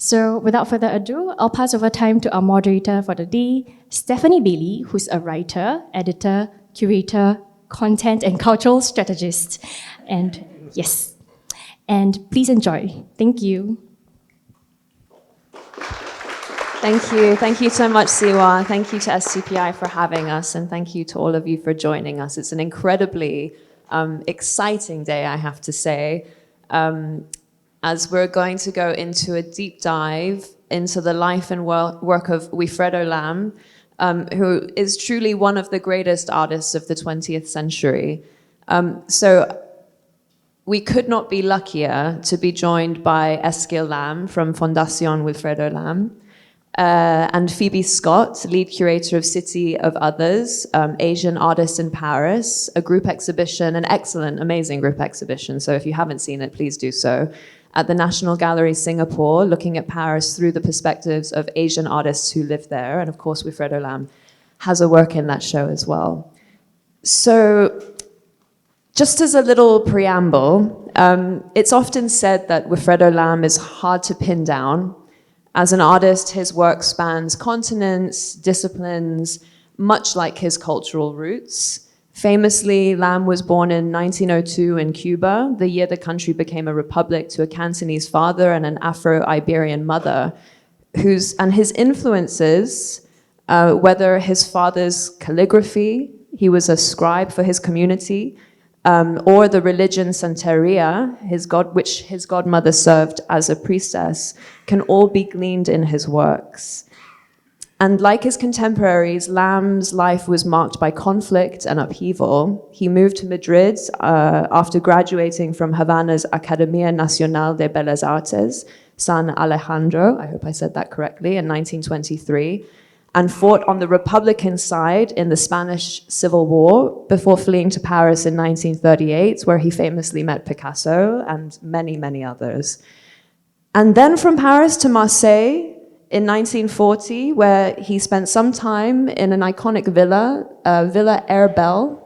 So without further ado, I'll pass over time to our moderator for the day, Stephanie Bailey, who's a writer, editor, curator, content and cultural strategist. And yes, and please enjoy. Thank you. Thank you. Thank you so much, Siwa. Thank you to STPI for having us, and thank you to all of you for joining us. It's an incredibly exciting day, I have to say, as we're going to go into a deep dive into the life and work of Wilfredo Lam, who is truly one of the greatest artists of the 20th century. So we could not be luckier to be joined by Eskil Lam from Fundación Wilfredo Lam, and Phoebe Scott, lead curator of City of Others, Asian Artists in Paris, a group exhibition, an excellent, amazing group exhibition. So if you haven't seen it, please do so. At the National Gallery Singapore, looking at Paris through the perspectives of Asian artists who live there. And of course, Wilfredo Lam has a work in that show as well. So just as a little preamble, it's often said that Wilfredo Lam is hard to pin down. As an artist, his work spans continents, disciplines, much like his cultural roots. Famously, Lam was born in 1902 in Cuba, the year the country became a republic, to a Cantonese father and an Afro-Iberian mother, and his influences, whether his father's calligraphy, he was a scribe for his community, or the religion Santeria, which his godmother served as a priestess, can all be gleaned in his works. And like his contemporaries, Lam's life was marked by conflict and upheaval. He moved to Madrid after graduating from Havana's Academia Nacional de Bellas Artes, San Alejandro, I hope I said that correctly, in 1923, and fought on the Republican side in the Spanish Civil War before fleeing to Paris in 1938, where he famously met Picasso and many, many others. And then from Paris to Marseille in 1940, where he spent some time in an iconic villa, Villa Herbel,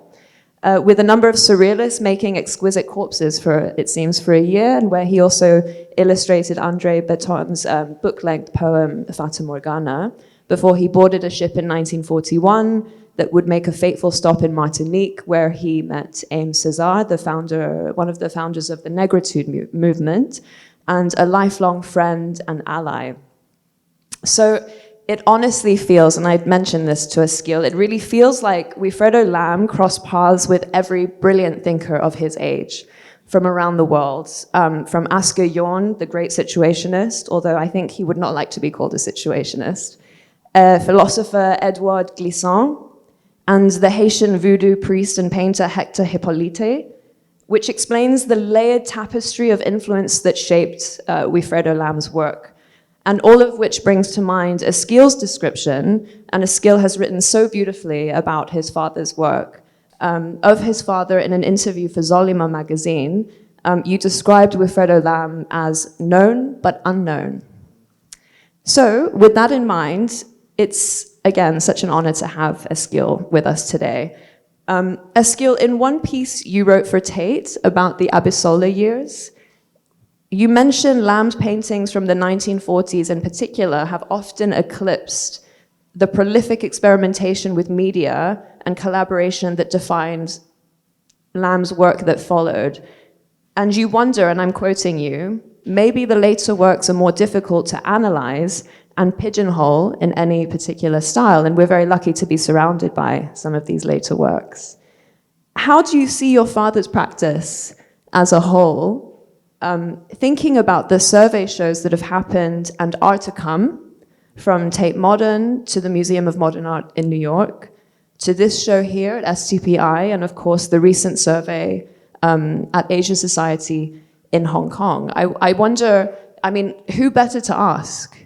with a number of surrealists making exquisite corpses for, it seems, for a year, and where he also illustrated André Breton's book-length poem, Fata Morgana, before he boarded a ship in 1941 that would make a fateful stop in Martinique, where he met Aimé Césaire, one of the founders of the Negritude movement, and a lifelong friend and ally. So it honestly feels, and I'd mentioned this to Eskil, it really feels like Wilfredo Lam crossed paths with every brilliant thinker of his age from around the world, from Asger Jorn, the great situationist, although I think he would not like to be called a situationist, philosopher Edouard Glissant, and the Haitian voodoo priest and painter Hector Hippolyte, which explains the layered tapestry of influence that shaped Wilfredo Lam's work, and all of which brings to mind Eskil's description, and Eskil has written so beautifully about his father's work. Of his father in an interview for Zolima magazine, you described Wilfredo Lam as known but unknown. So with that in mind, it's, again, such an honor to have Eskil with us today. Eskil, in one piece you wrote for Tate about the Abisola years, you mentioned Lam's paintings from the 1940s in particular have often eclipsed the prolific experimentation with media and collaboration that defined Lam's work that followed. And you wonder, and I'm quoting you, maybe the later works are more difficult to analyze and pigeonhole in any particular style, and we're very lucky to be surrounded by some of these later works. How do you see your father's practice as a whole, thinking about the survey shows that have happened and are to come, from Tate Modern to the Museum of Modern Art in New York, to this show here at STPI, and of course the recent survey at Asia Society in Hong Kong? I wonder, I mean, who better to ask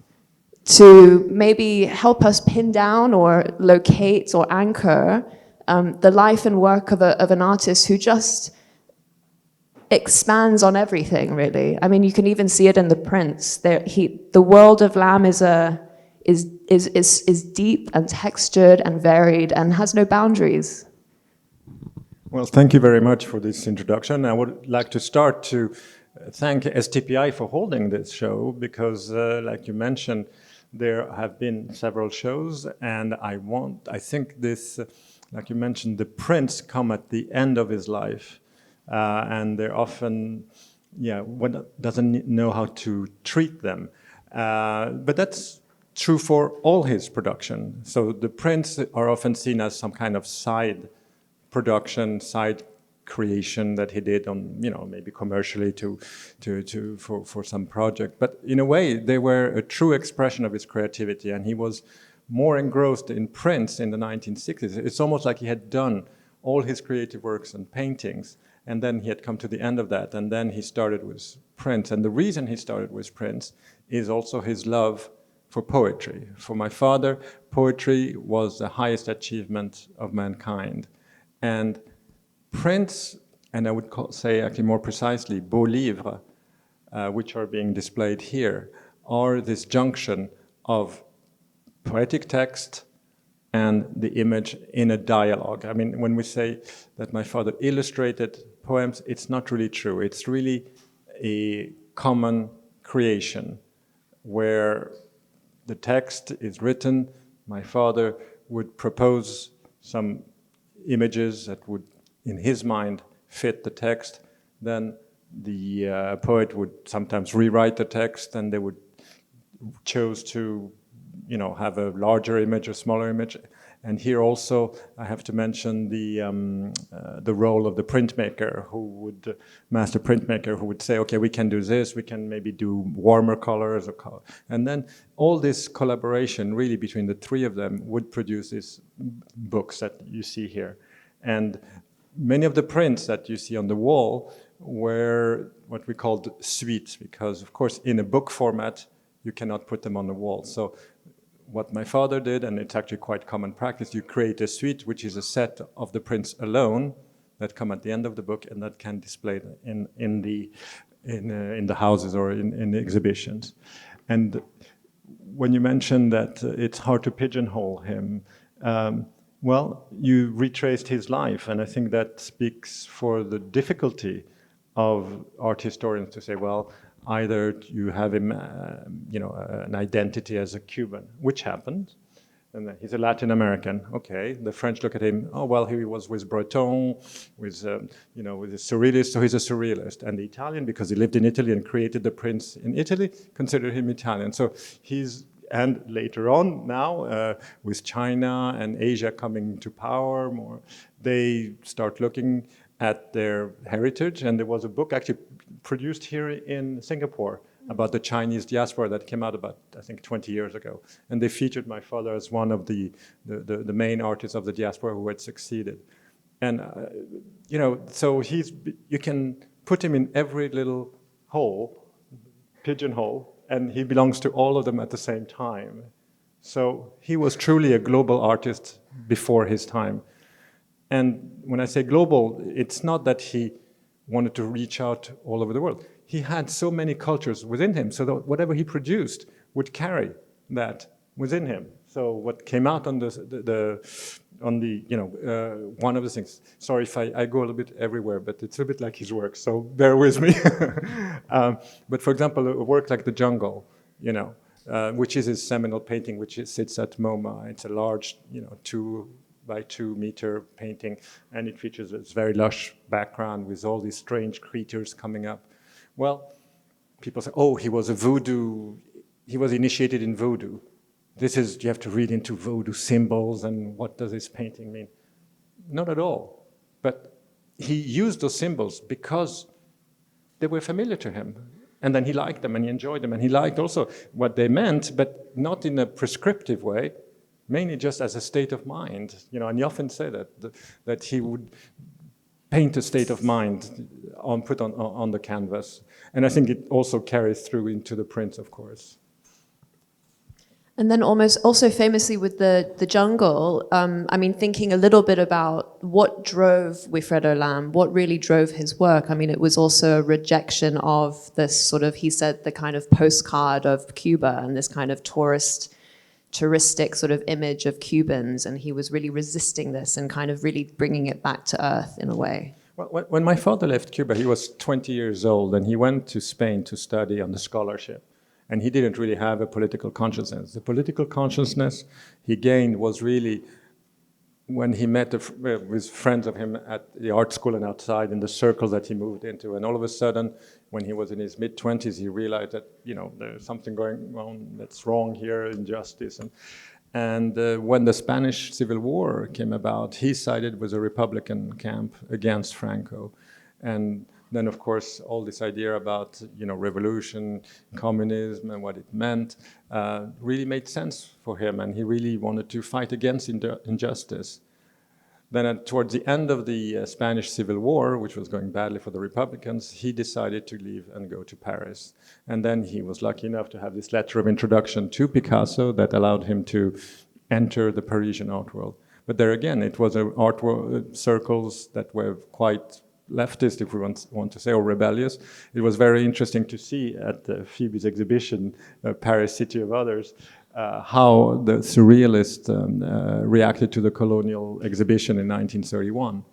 to maybe help us pin down or locate or anchor the life and work of an artist who just expands on everything, really. I mean, you can even see it in the prints. The world of Lam is deep and textured and varied and has no boundaries. Well, thank you very much for this introduction. I would like to start to thank STPI for holding this show because, like you mentioned, there have been several shows, and I think this, like you mentioned, the prints come at the end of his life, and they're often, one doesn't know how to treat them. But that's true for all his production. So the prints are often seen as some kind of side production, side creation that he did on, maybe commercially for some project. But in a way, they were a true expression of his creativity, and he was more engrossed in prints in the 1960s. It's almost like he had done all his creative works and paintings, and then he had come to the end of that, and then he started with prints. And the reason he started with prints is also his love for poetry. For my father, poetry was the highest achievement of mankind. And prints, and I would say actually more precisely, beaux livres, which are being displayed here, are this junction of poetic text and the image in a dialogue. I mean, when we say that my father illustrated poems, it's not really true. It's really a common creation where the text is written. My father would propose some images that would, in his mind, fit the text. Then the poet would sometimes rewrite the text, and they would choose to, have a larger image, a smaller image. And here also, I have to mention the role of the printmaker, master printmaker, who would say, okay, we can do this, we can maybe do warmer colors, and then all this collaboration really between the three of them would produce these books that you see here. And many of the prints that you see on the wall were what we called suites, because of course in a book format, you cannot put them on the wall. So what my father did, and it's actually quite common practice, you create a suite, which is a set of the prints alone that come at the end of the book and that can display in the houses or in the exhibitions. And when you mentioned that it's hard to pigeonhole him, well, you retraced his life, and I think that speaks for the difficulty of art historians to say, well, either you have him, an identity as a Cuban, which happened, and then he's a Latin American. Okay, the French look at him. Oh well, he was with Breton, with the Surrealist, so he's a Surrealist. And the Italian, because he lived in Italy and created the prints in Italy, consider him Italian. So and later on, now with China and Asia coming to power more, they start looking at their heritage. And there was a book actually produced here in Singapore about the Chinese diaspora that came out about, I think, 20 years ago. And they featured my father as one of the main artists of the diaspora who had succeeded. And, so you can put him in every little pigeonhole, and he belongs to all of them at the same time. So he was truly a global artist before his time. And when I say global, it's not that he wanted to reach out all over the world. He had so many cultures within him, so that whatever he produced would carry that within him. So what came out on one of the things. Sorry if I go a little bit everywhere, but it's a bit like his work, so bear with me. But for example, a work like The Jungle, which is his seminal painting, which sits at MoMA. It's a large, 2 by 2 meter painting, and it features this very lush background with all these strange creatures coming up. Well, people say, oh, he was initiated in voodoo. You have to read into voodoo symbols, and what does this painting mean? Not at all. But he used those symbols because they were familiar to him. And then he liked them, and he enjoyed them, and he liked also what they meant, but not in a prescriptive way, mainly just as a state of mind. And you often say that he would paint a state of mind put on the canvas. And I think it also carries through into the prints, of course. And then also famously with the Jungle, thinking a little bit about what drove Wilfredo Lam, what really drove his work. It was also a rejection of this sort of, he said, the kind of postcard of Cuba and this kind of touristic sort of image of Cubans, and he was really resisting this and kind of really bringing it back to earth in a way. Well, when my father left Cuba, he was 20 years old, and he went to Spain to study on the scholarship. And he didn't really have a political consciousness. The political consciousness he gained was really when he met with friends of him at the art school and outside in the circles that he moved into. And all of a sudden, when he was in his mid-20s, he realized that, there's something going on that's wrong here, injustice. And when the Spanish Civil War came about, he sided with a Republican camp against Franco. And then, of course, all this idea about, revolution, communism, and what it meant really made sense for him, and he really wanted to fight against injustice. Then towards the end of the Spanish Civil War, which was going badly for the Republicans, he decided to leave and go to Paris. And then he was lucky enough to have this letter of introduction to Picasso that allowed him to enter the Parisian art world. But there again, it was art circles that were quite leftist, if we want to say, or rebellious. It was very interesting to see at Phoebe's exhibition, Paris, City of Others, how the surrealists reacted to the colonial exhibition in 1931.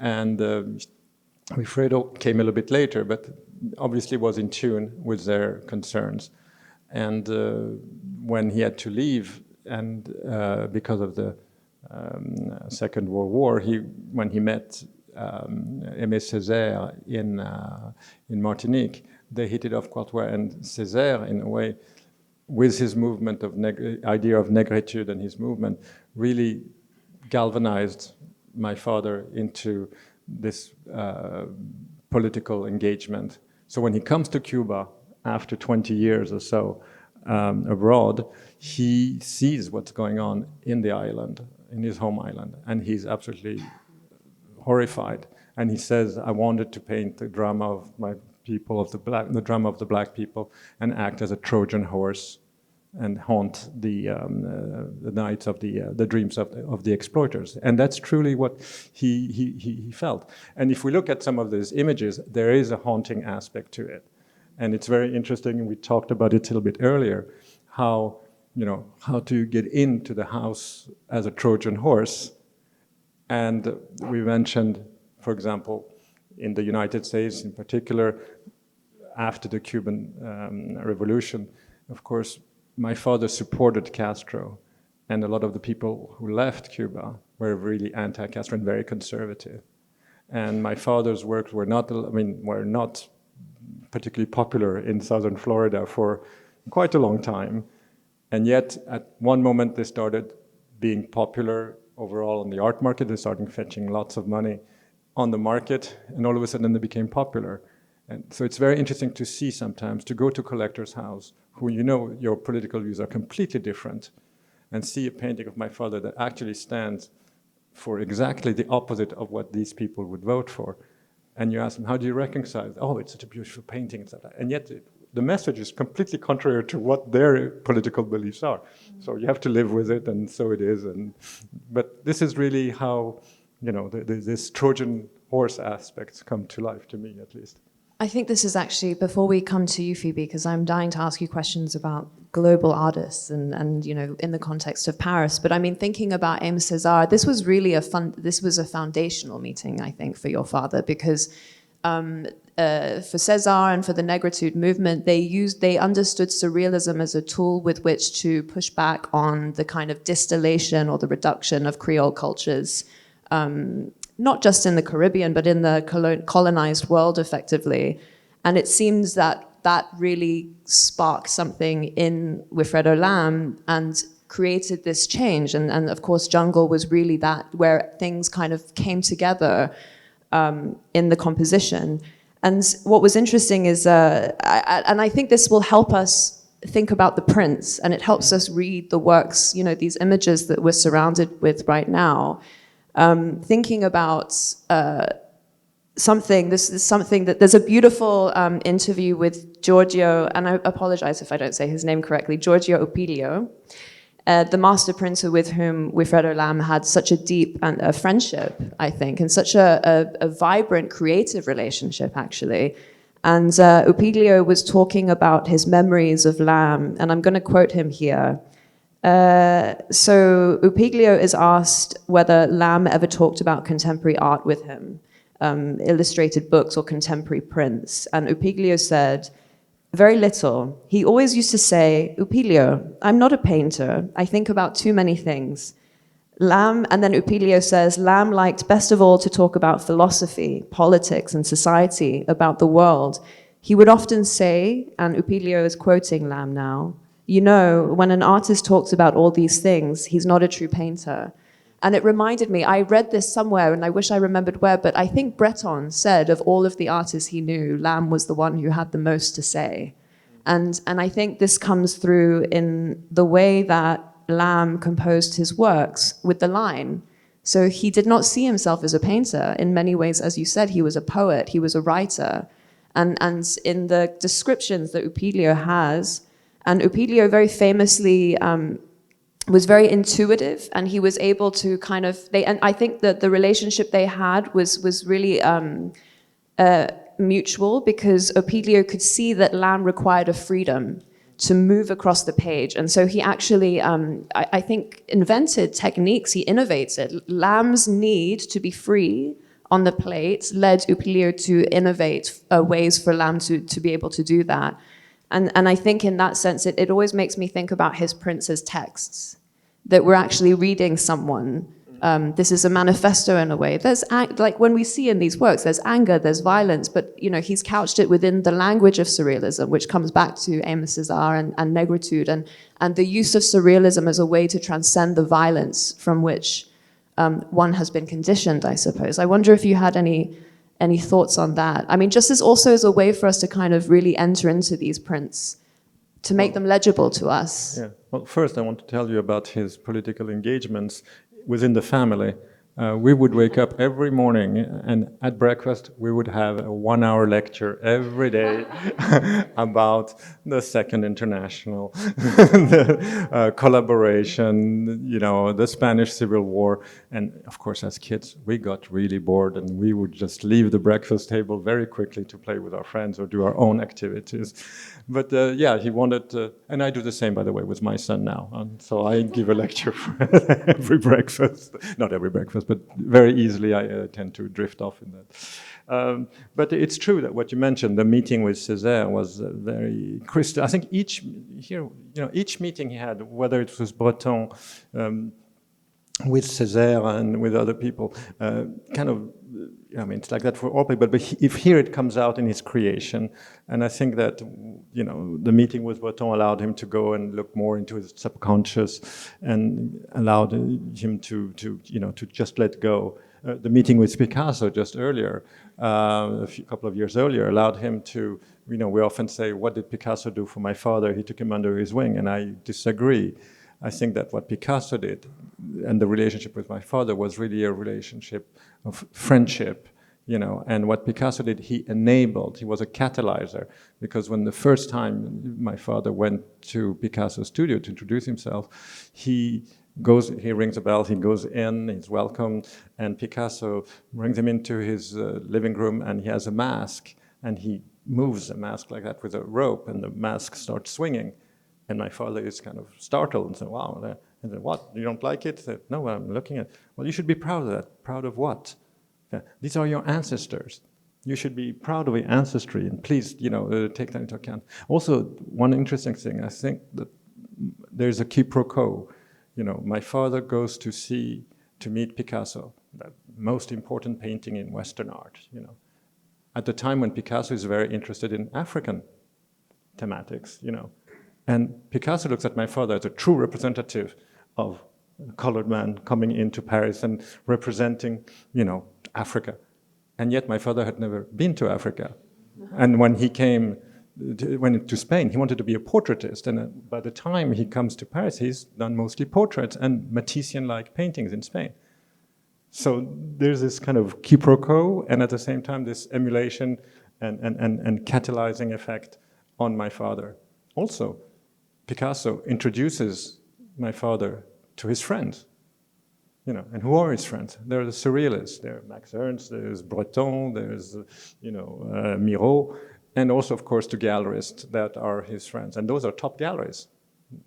And Wilfredo came a little bit later, but obviously was in tune with their concerns. And when he had to leave, and because of the Second World War, when he met Aimé Césaire in Martinique, they hit it off quite well. And Césaire, in a way, with his movement of idea of negritude and his movement, really galvanized my father into this political engagement. So when he comes to Cuba after 20 years or so abroad, he sees what's going on in the island, in his home island, and he's absolutely horrified. And he says, I wanted to paint the drama of my people, the drama of the black people, and act as a Trojan horse and haunt the nights of the dreams of the exploiters. And that's truly what he felt. And if we look at some of these images, there is a haunting aspect to it. And it's very interesting, and we talked about it a little bit earlier, how to get into the house as a Trojan horse. And we mentioned, for example, in the United States in particular, after the Cuban Revolution, of course, my father supported Castro, and a lot of the people who left Cuba were really anti-Castro and very conservative. And my father's works were not particularly popular in southern Florida for quite a long time. And yet, at one moment, they started being popular overall on the art market. They started fetching lots of money on the market, and all of a sudden they became popular. And so it's very interesting to see sometimes, to go to a collector's house, who your political views are completely different, and see a painting of my father that actually stands for exactly the opposite of what these people would vote for. And you ask them, how do you reconcile? Oh, it's such a beautiful painting, etc. And yet the message is completely contrary to what their political beliefs are. So you have to live with it, and so it is. But this is really how, this Trojan horse aspects come to life, to me at least. I think this is actually, before we come to you, Phoebe, because I'm dying to ask you questions about global artists and in the context of Paris. But I mean, thinking about Aimé Césaire, this was really this was a foundational meeting, I think, for your father, because for Césaire and for the Negritude movement, they understood surrealism as a tool with which to push back on the kind of distillation or the reduction of Creole cultures, not just in the Caribbean, but in the colonized world, effectively. And it seems that really sparked something in Wilfredo Lam and created this change. And of course, Jungle was really that, where things kind of came together in the composition. And what was interesting is, and I think this will help us think about the prints, and it helps us read the works, these images that we're surrounded with right now. Thinking about this is something that there's a beautiful interview with Giorgio, and I apologize if I don't say his name correctly, Giorgio Opilio, the master printer with whom Wilfredo Lam had such a deep friendship, I think, and such a vibrant creative relationship, actually. And Opilio was talking about his memories of Lam, and I'm going to quote him here. So Opilio is asked whether Lam ever talked about contemporary art with him. illustrated books or contemporary prints. And Upiglio said, very little. He always used to say, Upilio, I'm not a painter. I think about too many things. Lamb, and then Upilio says, Lamb liked best of all to talk about philosophy, politics, and society, about the world. He would often say, and Upilio is quoting Lamb now, you know, when an artist talks about all these things, he's not a true painter. And it reminded me, I read this somewhere, and I wish I remembered where, but I think Breton said of all of the artists he knew, Lamb was the one who had the most to say. And I think this comes through in the way that Lamb composed his works with the line. So he did not see himself as a painter. In many ways, as you said, he was a poet, he was a writer. And in the descriptions that Upilio has, and Upilio very famously was very intuitive, and he was able to kind of, and I think that the relationship they had was really mutual, because Upilio could see that Lamb required a freedom to move across the page. And so he actually, I think, invented techniques, he innovated. Lamb's need to be free on the plate led Upilio to innovate ways for Lamb to be able to do that. And I think in that sense, it always makes me think about his prints as texts, that we're actually reading someone. This is a manifesto in a way. There's, like when we see in these works, there's anger, there's violence, but you know, he's couched it within the language of surrealism, which comes back to Aimé Césaire and negritude, and the use of surrealism as a way to transcend the violence from which one has been conditioned, I suppose. I wonder if you had any thoughts on that. I mean, just as also as a way for us to kind of really enter into these prints, to make them legible to us. Yeah. Well, first I want to tell you about his political engagements within the family. We would wake up every morning, and at breakfast we would have a 1-hour lecture every day about the Second International, the collaboration, you know, the Spanish Civil War. And of course, as kids, we got really bored, and we would just leave the breakfast table very quickly to play with our friends or do our own activities. But yeah, he wanted, and I do the same, by the way, with my son now. And so I give a lecture for every breakfast, not every breakfast, but very easily I tend to drift off in that. But it's true that what you mentioned, the meeting with Césaire was very crystal. I think each meeting he had, whether it was Breton, with Césaire and with other people, kind of, I mean, it's like that for all people, but if here it comes out in his creation, and I think that, you know, the meeting with Breton allowed him to go and look more into his subconscious and allowed him to just let go. The meeting with Picasso just earlier, a couple of years earlier, allowed him to, you know, we often say, what did Picasso do for my father? He took him under his wing, and I disagree. I think that what Picasso did and the relationship with my father was really a relationship of friendship, you know, and what Picasso did, he enabled, he was a catalyzer, because when the first time my father went to Picasso's studio to introduce himself, he rings a bell, he goes in, he's welcomed, and Picasso brings him into his living room, and he has a mask, and he moves the mask like that with a rope, and the mask starts swinging. And my father is kind of startled and said, wow, and said, what, you don't like it? I said, no, I'm looking at it. Well, you should be proud of that. Proud of what? These are your ancestors. You should be proud of your ancestry, and please, you know, take that into account. Also, one interesting thing, I think that there's a quiproquo. You know, my father goes to meet Picasso, the most important painting in Western art, you know, at the time when Picasso is very interested in African thematics, you know. And Picasso looks at my father as a true representative of a colored man coming into Paris and representing, you know, Africa. And yet my father had never been to Africa. And when he went to Spain, he wanted to be a portraitist. And by the time he comes to Paris, he's done mostly portraits and Matisse-like paintings in Spain. So there's this kind of quiproquo, and at the same time, this emulation and catalyzing effect on my father. Also, Picasso introduces my father to his friends, you know, and who are his friends? They're the surrealists. There are Max Ernst, there's Breton, there's, you know, Miro, and also, of course, the gallerists that are his friends. And those are top galleries.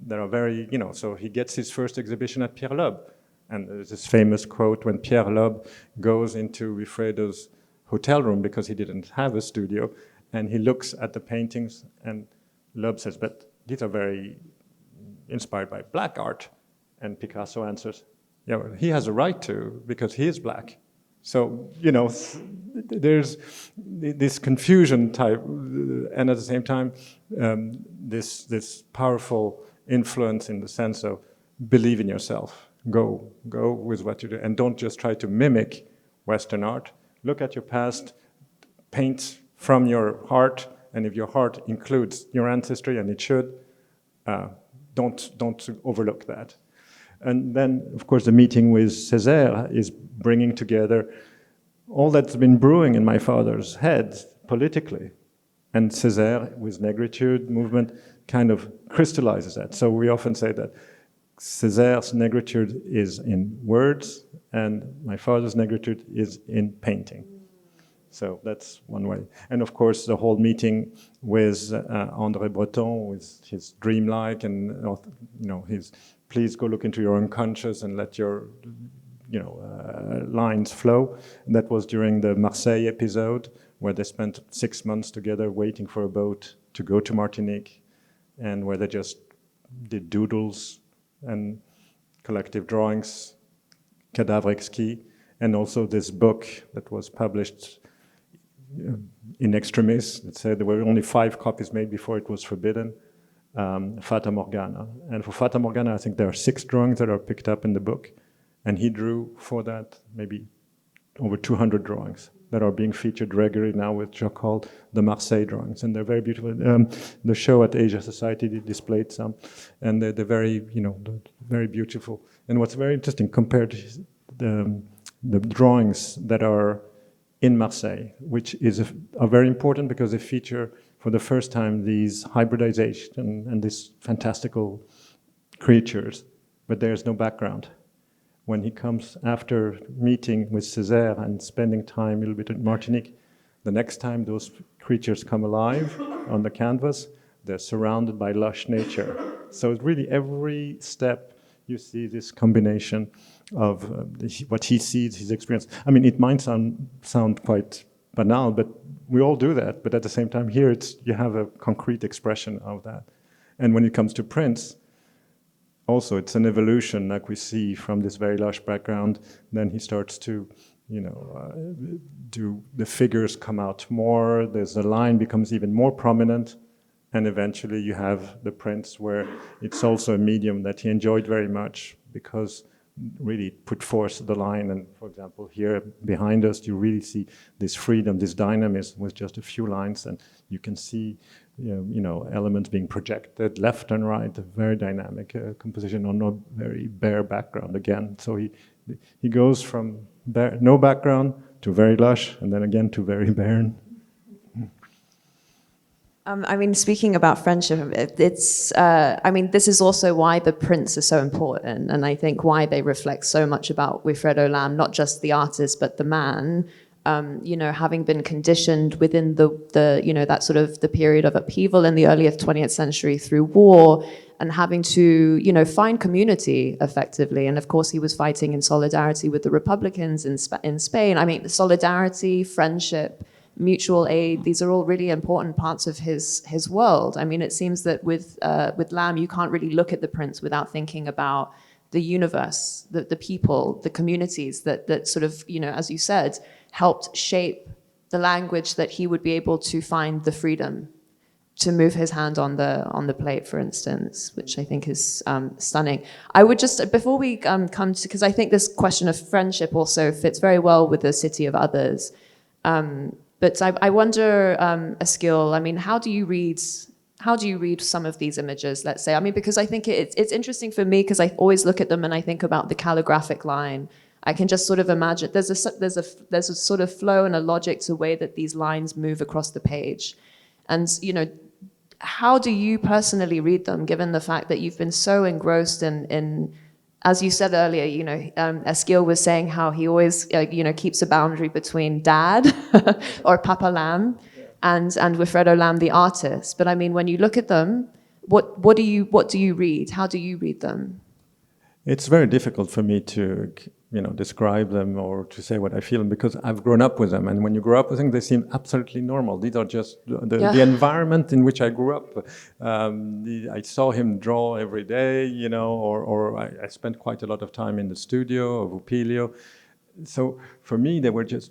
They are very, you know, so he gets his first exhibition at Pierre Loeb. And there's this famous quote when Pierre Loeb goes into Wilfredo's hotel room because he didn't have a studio, and he looks at the paintings, and Loeb says, but these are very inspired by black art. And Picasso answers, yeah, well, he has a right to, because he is black. So, you know, there's this confusion type, and at the same time, this powerful influence in the sense of believe in yourself. Go with what you do, and don't just try to mimic Western art. Look at your past, paint from your heart, and if your heart includes your ancestry, and it should, don't overlook that. And then, of course, the meeting with Césaire is bringing together all that's been brewing in my father's head politically. And Césaire, with Negritude movement, kind of crystallizes that. So we often say that Césaire's Negritude is in words, and my father's Negritude is in painting. So that's one way. And of course, the whole meeting with André Breton, with his dreamlike, and you know, his please go look into your unconscious and let your lines flow. And that was during the Marseille episode, where they spent 6 months together waiting for a boat to go to Martinique, and where they just did doodles and collective drawings, cadavre exquis, and also this book that was published in extremis. It said there were only 5 copies made before it was forbidden, Fata Morgana. And for Fata Morgana, I think there are 6 drawings that are picked up in the book, and he drew for that maybe over 200 drawings that are being featured regularly now, which are called the Marseille drawings, and they're very beautiful. The show at Asia Society displayed some, and they're very, very beautiful. And what's very interesting compared to the drawings that are in Marseille, which are very important because they feature for the first time these hybridization and these fantastical creatures, but there's no background. When he comes after meeting with Césaire and spending time a little bit at Martinique, the next time those creatures come alive on the canvas, they're surrounded by lush nature. So really every step you see this combination of what he sees, his experience. I mean, it might sound quite banal, but we all do that. But at the same time, here you have a concrete expression of that. And when it comes to prints, also, it's an evolution, like we see from this very lush background. Then he starts to, do the figures come out more. The line becomes even more prominent, and eventually you have the prints where it's also a medium that he enjoyed very much because really put forth the line. And for example, here behind us, you really see this freedom, this dynamism with just a few lines, and you can see elements being projected left and right, a very dynamic composition on a very bare background again. So he goes from no background to very lush, and then again to very barren. Speaking about friendship, this is also why the prints are so important, and I think why they reflect so much about Wilfredo Lam, not just the artist, but the man. Having been conditioned within that sort of the period of upheaval in the early 20th century through war, and having to, find community effectively. And of course, he was fighting in solidarity with the Republicans in Spain. I mean, solidarity, friendship, mutual aid, these are all really important parts of his world. I mean, it seems that with Lam, you can't really look at the prints without thinking about the universe, the people, the communities that sort of, as you said, helped shape the language that he would be able to find the freedom to move his hand on the plate, for instance, which I think is stunning. I would just, before we come to, because I think this question of friendship also fits very well with the City of Others. But I wonder, Eskil, I mean, how do you read some of these images, let's say? I mean, because I think it's interesting for me because I always look at them and I think about the calligraphic line. I can just sort of imagine there's a sort of flow and a logic to the way that these lines move across the page. And, how do you personally read them, given the fact that you've been so engrossed in as you said earlier, Eskil was saying how he always, keeps a boundary between dad or Papa Lam and Wilfredo Lam, the artist. But I mean, when you look at them, what do you read? How do you read them? It's very difficult for me to describe them or to say what I feel, because I've grown up with them. And when you grow up with them, they seem absolutely normal. These are just the environment in which I grew up. I saw him draw every day, or I spent quite a lot of time in the studio of Upilio. So for me, they're a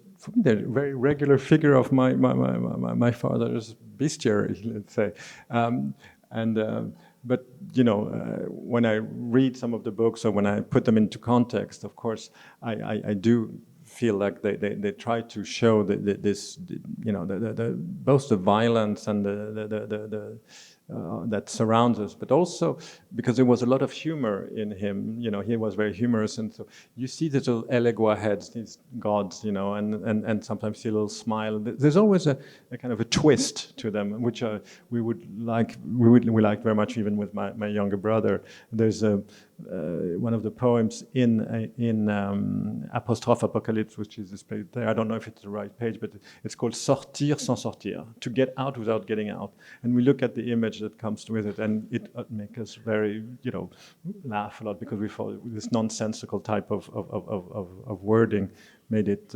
very regular figure of my father's bestiary, let's say. But when I read some of the books or when I put them into context, of course, I do feel like they try to show both the violence and the that surrounds us, but also because there was a lot of humor in him. He was very humorous, and so you see these little elegua heads, these gods, and sometimes see a little smile. There's always a kind of a twist to them, which we like very much, even with my younger brother. There's one of the poems in Apostrophe Apocalypse, which is this page there. I don't know if it's the right page, but it's called Sortir sans sortir, to get out without getting out. And we look at the image that comes with it, and it makes us very, laugh a lot, because we thought this nonsensical type of wording made it,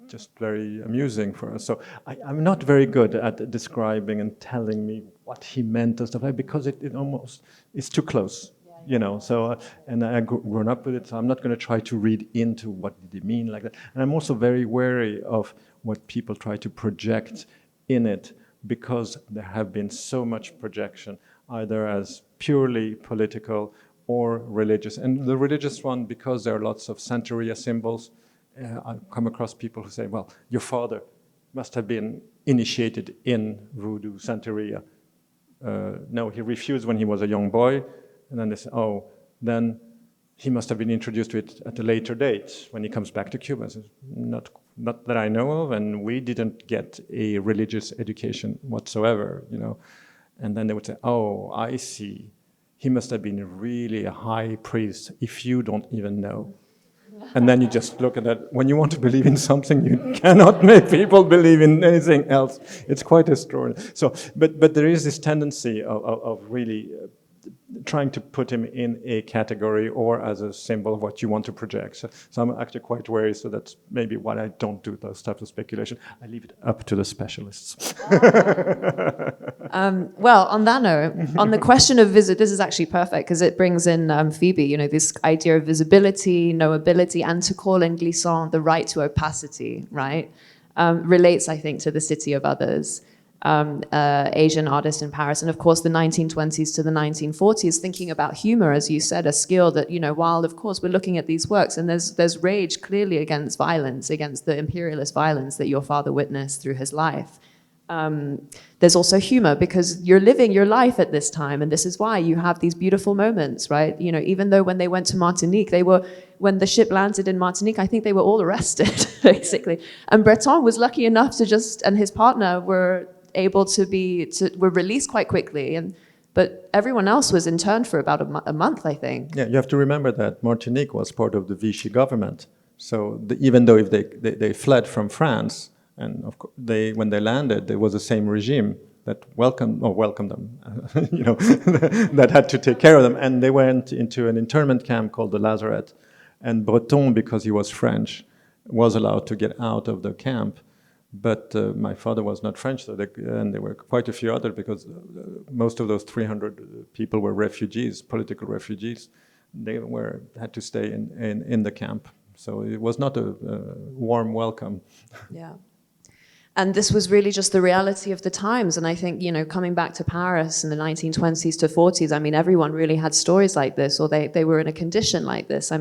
just very amusing for us. So I'm not very good at describing and telling me what he meant and stuff like that, because it almost is too close. So, and I've grown up with it, so I'm not going to try to read into what did he mean like that. And I'm also very wary of what people try to project in it, because there have been so much projection, either as purely political or religious. And the religious one, because there are lots of Santeria symbols, I come across people who say, well, your father must have been initiated in voodoo Santeria. No, he refused when he was a young boy. And then they say, oh, then he must have been introduced to it at a later date when he comes back to Cuba. So not that I know of, and we didn't get a religious education whatsoever, And then they would say, oh, I see. He must have been really a high priest if you don't even know. And then you just look at that. When you want to believe in something, you cannot make people believe in anything else. It's quite extraordinary. So, but there is this tendency of really trying to put him in a category or as a symbol of what you want to project. So I'm actually quite wary, so that's maybe why I don't do those types of speculation. I leave it up to the specialists. Well, on that note, on the question of this is actually perfect, because it brings in Phoebe, this idea of visibility, knowability, and to call in Glissant the right to opacity, right? Relates, I think, to the city of others. Asian artist in Paris, and of course the 1920s to the 1940s, thinking about humor, as you said, a skill that, while of course we're looking at these works, and there's rage clearly against violence, against the imperialist violence that your father witnessed through his life. There's also humor, because you're living your life at this time, and this is why you have these beautiful moments, right? Even though when they went to Martinique, when the ship landed in Martinique, I think they were all arrested, basically. And Breton was lucky enough to and his partner were able were released quite quickly, but everyone else was interned for about a month, I think. Yeah, you have to remember that Martinique was part of the Vichy government. So even though if they fled from France, and of course when they landed, there was the same regime that welcomed them, that had to take care of them, and they went into an internment camp called the Lazaret. And Breton, because he was French, was allowed to get out of the camp. But my father was not French, and there were quite a few others, because most of those 300 people were refugees, political refugees. They had to stay in the camp. So it was not a warm welcome. Yeah. And this was really just the reality of the times. And I think, coming back to Paris in the 1920s to 40s, everyone really had stories like this, or they were in a condition like this.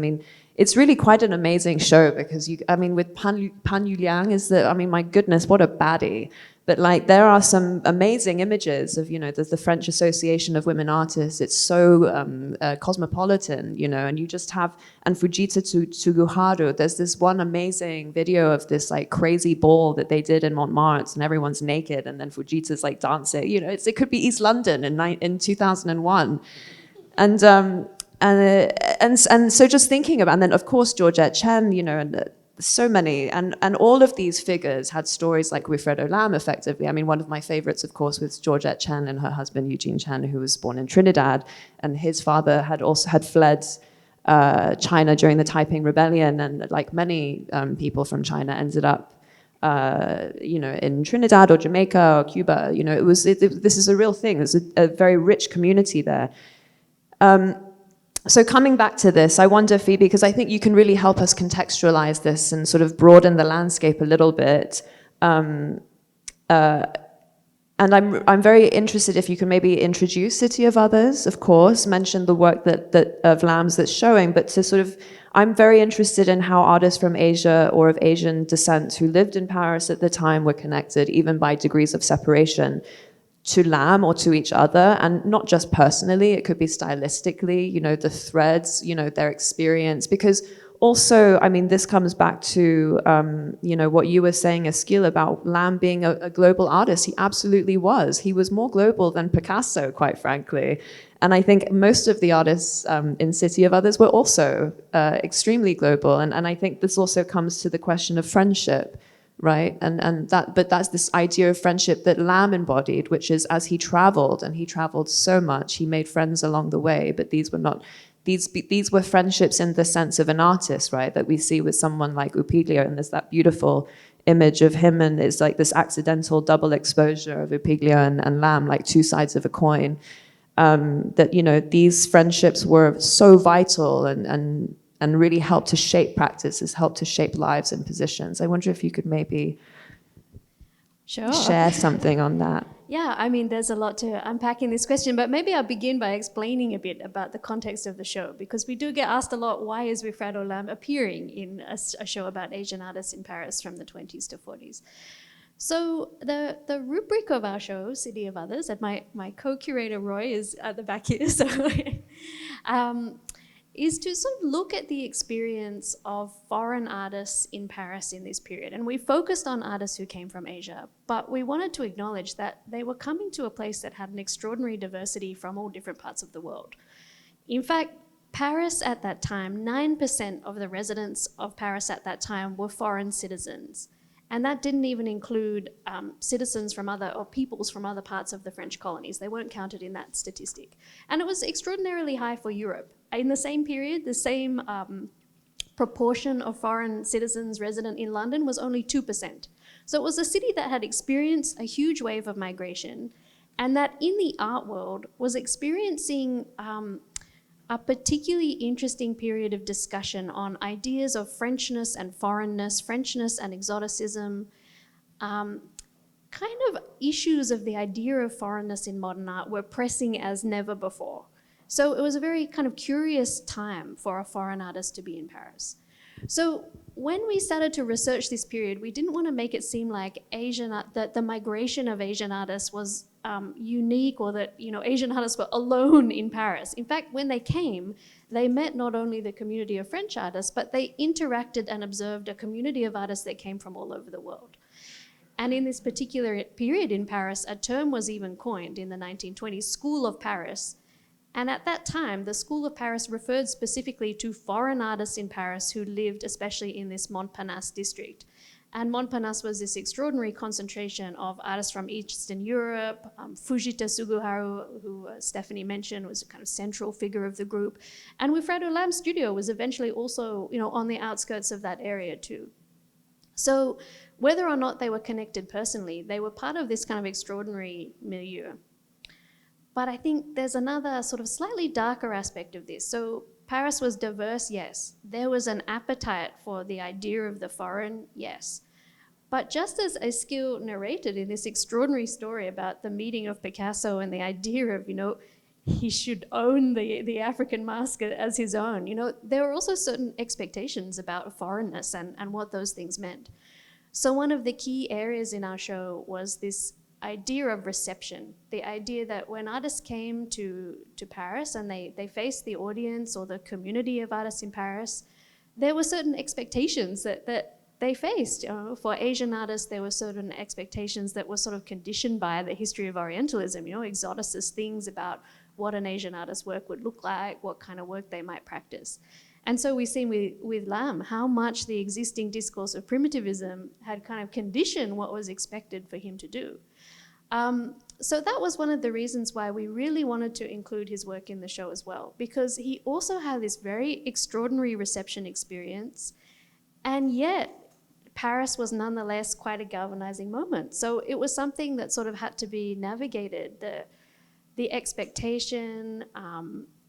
It's really quite an amazing show, because with Pan Yu Liang my goodness, what a baddie. But there are some amazing images of, there's the French Association of Women Artists. It's so cosmopolitan, and you just have, and Fujita Tsuguharu, there's this one amazing video of this crazy ball that they did in Montmartre, and everyone's naked, and then Fujita's dancing. It could be East London in 2001. And so just thinking about, and then of course Georgette Chen, and so many, and all of these figures had stories like Wilfredo Lam, effectively. One of my favorites, of course, was Georgette Chen and her husband Eugene Chen, who was born in Trinidad, and his father had fled China during the Taiping Rebellion, and like many people from China ended up in Trinidad or Jamaica or Cuba. This is a real thing. There's a very rich community there. So coming back to this, I wonder, Phoebe, because I think you can really help us contextualize this and sort of broaden the landscape a little bit. And I'm very interested if you can maybe introduce City of Others, of course, mention the work that of Lamb's that's showing, but to sort of, I'm very interested in how artists from Asia or of Asian descent who lived in Paris at the time were connected, even by degrees of separation, to Lamb or to each other, and not just personally, it could be stylistically, the threads, their experience, because also, I mean, this comes back to, what you were saying, Eskil, about Lamb being a global artist. He absolutely was. He was more global than Picasso, quite frankly. And I think most of the artists in City of Others were also extremely global. And I think this also comes to the question of friendship, right? But that's this idea of friendship that Lamb embodied, which is as he traveled, and he traveled so much, he made friends along the way, but these were not, these were friendships in the sense of an artist, right? That we see with someone like Upiglio, and there's that beautiful image of him, and it's like this accidental double exposure of Upiglio and Lamb, like two sides of a coin. That, these friendships were so vital and really helped to shape practices, helped to shape lives and positions. I wonder if you could maybe share something on that. Yeah, I mean, there's a lot to unpack in this question, but maybe I'll begin by explaining a bit about the context of the show, because we do get asked a lot, why is Wilfredo Lamb appearing in a show about Asian artists in Paris from the 20s to 40s? So the rubric of our show, City of Others, and my co-curator Roy is at the back here, so is to sort of look at the experience of foreign artists in Paris in this period. And we focused on artists who came from Asia, but we wanted to acknowledge that they were coming to a place that had an extraordinary diversity from all different parts of the world. In fact, Paris at that time, 9% of the residents of Paris at that time were foreign citizens. And that didn't even include citizens from peoples from other parts of the French colonies. They weren't counted in that statistic. And it was extraordinarily high for Europe. In the same period, the same proportion of foreign citizens resident in London was only 2%. So it was a city that had experienced a huge wave of migration, and that in the art world was experiencing a particularly interesting period of discussion on ideas of Frenchness and foreignness, Frenchness and exoticism, kind of issues of the idea of foreignness in modern art were pressing as never before. So it was a very kind of curious time for a foreign artist to be in Paris. So when we started to research this period, we didn't want to make it seem like that the migration of Asian artists was unique, or that Asian artists were alone in Paris. In fact, when they came, they met not only the community of French artists, but they interacted and observed a community of artists that came from all over the world. And in this particular period in Paris, a term was even coined in the 1920s, School of Paris. And at that time, the School of Paris referred specifically to foreign artists in Paris who lived especially in this Montparnasse district. And Montparnasse was this extraordinary concentration of artists from Eastern Europe. Fujita Suguharu, who Stephanie mentioned, was a kind of central figure of the group. And Wilfredo Lamb's studio was eventually also on the outskirts of that area too. So whether or not they were connected personally, they were part of this kind of extraordinary milieu. But I think there's another sort of slightly darker aspect of this. So Paris was diverse, yes. There was an appetite for the idea of the foreign, yes. But just as Eskil narrated in this extraordinary story about the meeting of Picasso and the idea of, he should own the African mask as his own, there were also certain expectations about foreignness and what those things meant. So one of the key areas in our show was this idea of reception, the idea that when artists came to Paris and they faced the audience or the community of artists in Paris, there were certain expectations that they faced. For Asian artists, there were certain expectations that were sort of conditioned by the history of Orientalism, exoticist things about what an Asian artist's work would look like, what kind of work they might practice. And so we've seen with Lamb how much the existing discourse of primitivism had kind of conditioned what was expected for him to do. So that was one of the reasons why we really wanted to include his work in the show as well, because he also had this very extraordinary reception experience, and yet Paris was nonetheless quite a galvanizing moment. So it was something that sort of had to be navigated. The expectation,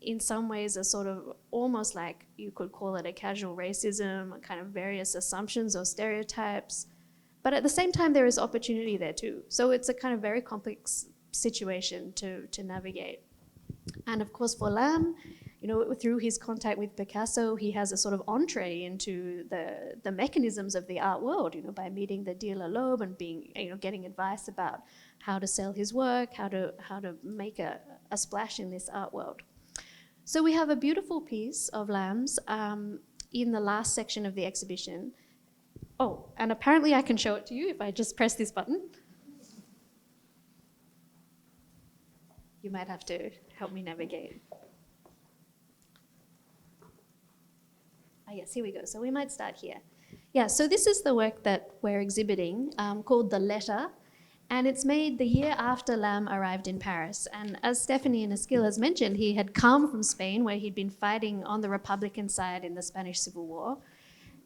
in some ways, a sort of almost like you could call it a casual racism, kind of various assumptions or stereotypes. But at the same time, there is opportunity there too. So it's a kind of very complex situation to navigate. And of course, for Lam, you know, through his contact with Picasso, he has a sort of entree into the mechanisms of the art world, you know, by meeting the dealer Loeb and being, you know, getting advice about how to sell his work, how to make a splash in this art world. So we have a beautiful piece of Lam's in the last section of the exhibition. Oh, and apparently I can show it to you if I just press this button. You might have to help me navigate. Yes, here we go. So we might start here. Yeah, so this is the work that we're exhibiting called The Letter, and it's made the year after Lam arrived in Paris. And as Stephanie and Eskil has mentioned, he had come from Spain, where he'd been fighting on the Republican side in the Spanish Civil War.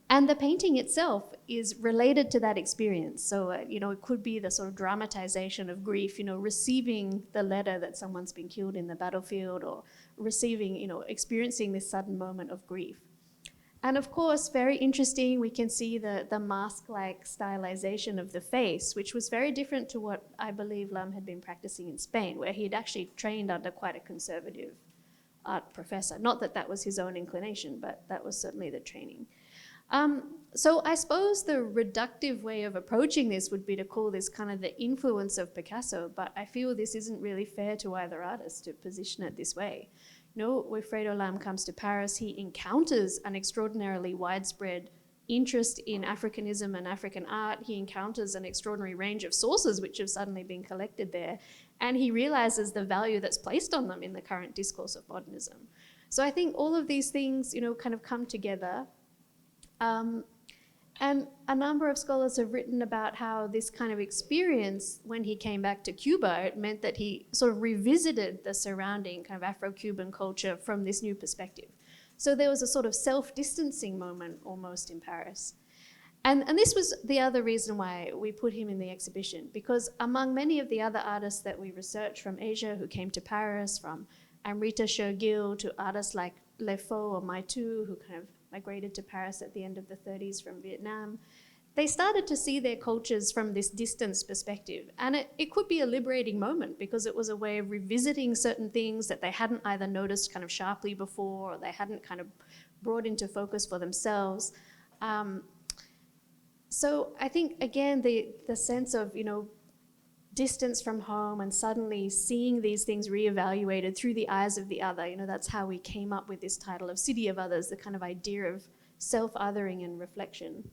And the painting itself is related to that experience. So, you know, it could be the sort of dramatization of grief, you know, receiving the letter that someone's been killed in the battlefield, or receiving, you know, experiencing this sudden moment of grief. And of course, very interesting, we can see the mask-like stylization of the face, which was very different to what I believe Lam had been practicing in Spain, where he had actually trained under quite a conservative art professor. Not that that was his own inclination, but that was certainly the training. So I suppose the reductive way of approaching this would be to call this kind of the influence of Picasso, but I feel this isn't really fair to either artist to position it this way. No, Wilfredo Lam comes to Paris, he encounters an extraordinarily widespread interest in Africanism and African art. He encounters an extraordinary range of sources which have suddenly been collected there, and he realizes the value that's placed on them in the current discourse of modernism. So I think all of these things, you know, kind of come together. And a number of scholars have written about how this kind of experience, when he came back to Cuba, it meant that he sort of revisited the surrounding kind of Afro-Cuban culture from this new perspective. So there was a sort of self-distancing moment almost in Paris. And this was the other reason why we put him in the exhibition, because among many of the other artists that we researched from Asia who came to Paris, from Amrita Shergill to artists like Le Faux or Maitu, who kind of migrated to Paris at the end of the 30s from Vietnam, they started to see their cultures from this distance perspective. And it could be a liberating moment, because it was a way of revisiting certain things that they hadn't either noticed kind of sharply before, or they hadn't kind of brought into focus for themselves. So I think, again, the sense of, you know, distance from home and suddenly seeing these things reevaluated through the eyes of the other, you know, that's how we came up with this title of City of Others, the kind of idea of self-othering and reflection.